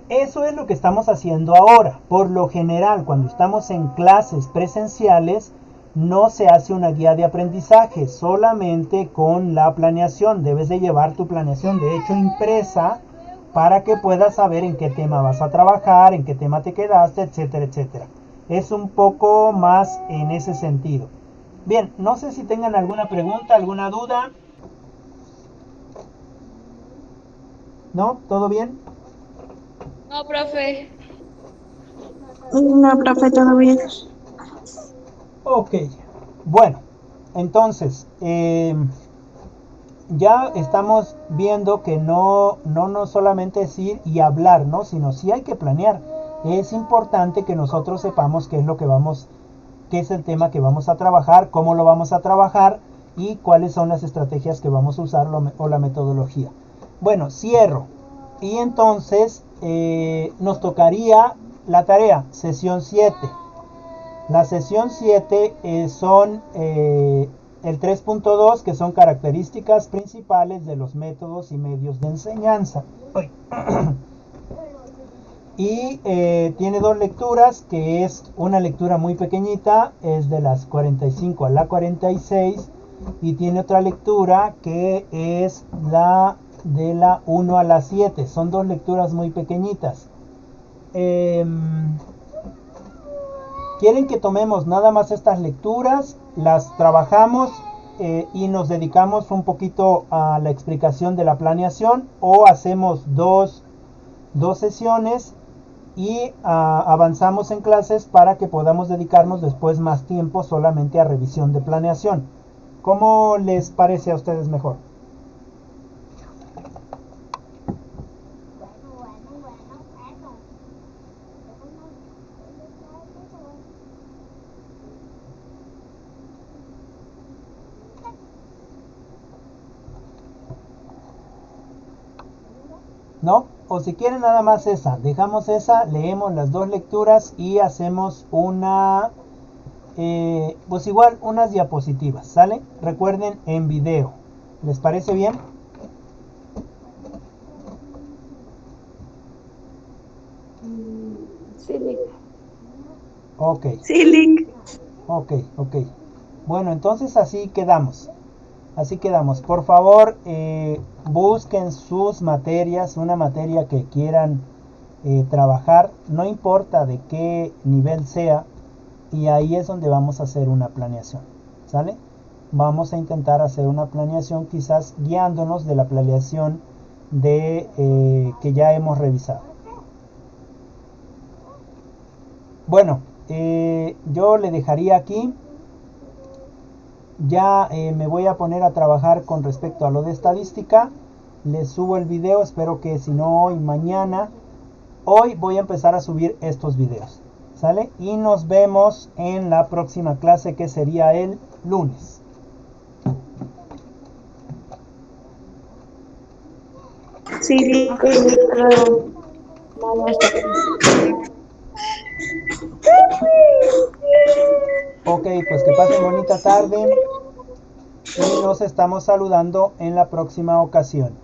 eso es lo que estamos haciendo ahora. Por lo general, cuando estamos en clases presenciales, no se hace una guía de aprendizaje, solamente con la planeación. Debes de llevar tu planeación, de hecho, impresa, para que puedas saber en qué tema vas a trabajar, en qué tema te quedaste, etcétera, etcétera. Es un poco más en ese sentido. Bien, no sé si tengan alguna pregunta, alguna duda. ¿No? ¿Todo bien? No, profe. No, profe, todo bien. Ok, bueno, entonces, ya estamos viendo que no solamente es ir y hablar, ¿no? Sino sí hay que planear. Es importante que nosotros sepamos qué es el tema que vamos a trabajar, cómo lo vamos a trabajar y cuáles son las estrategias que vamos a usar o la metodología. Bueno, cierro. Y entonces nos tocaría la tarea, sesión 7. La sesión 7 son el 3.2, que son características principales de los métodos y medios de enseñanza. Y tiene 2 lecturas, que es una lectura muy pequeñita, es de las 45 a la 46, y tiene otra lectura que es la de la 1 a la 7. Son 2 lecturas muy pequeñitas. Quieren que tomemos nada más estas lecturas, las trabajamos y nos dedicamos un poquito a la explicación de la planeación, o hacemos dos sesiones y avanzamos en clases para que podamos dedicarnos después más tiempo solamente a revisión de planeación. ¿Cómo les parece a ustedes mejor? ¿No? O si quieren nada más esa, dejamos esa, leemos las dos lecturas y hacemos una, pues igual unas diapositivas, ¿sale? Recuerden, en video. ¿Les parece bien? Sí, Lick. Ok. Sí, Lick. Ok. Bueno, entonces así quedamos. Así quedamos. Por favor, busquen sus materias, una materia que quieran trabajar, no importa de qué nivel sea, y ahí es donde vamos a hacer una planeación, ¿sale? Vamos a intentar hacer una planeación, quizás guiándonos de la planeación que ya hemos revisado. Bueno, yo le dejaría aquí. Ya me voy a poner a trabajar con respecto a lo de estadística. Les subo el video, espero que si no hoy, mañana. Hoy voy a empezar a subir estos videos, ¿sale? Y nos vemos en la próxima clase, que sería el lunes. Sí, Lick. Hasta luego. Ok, pues que pasen bonita tarde y nos estamos saludando en la próxima ocasión.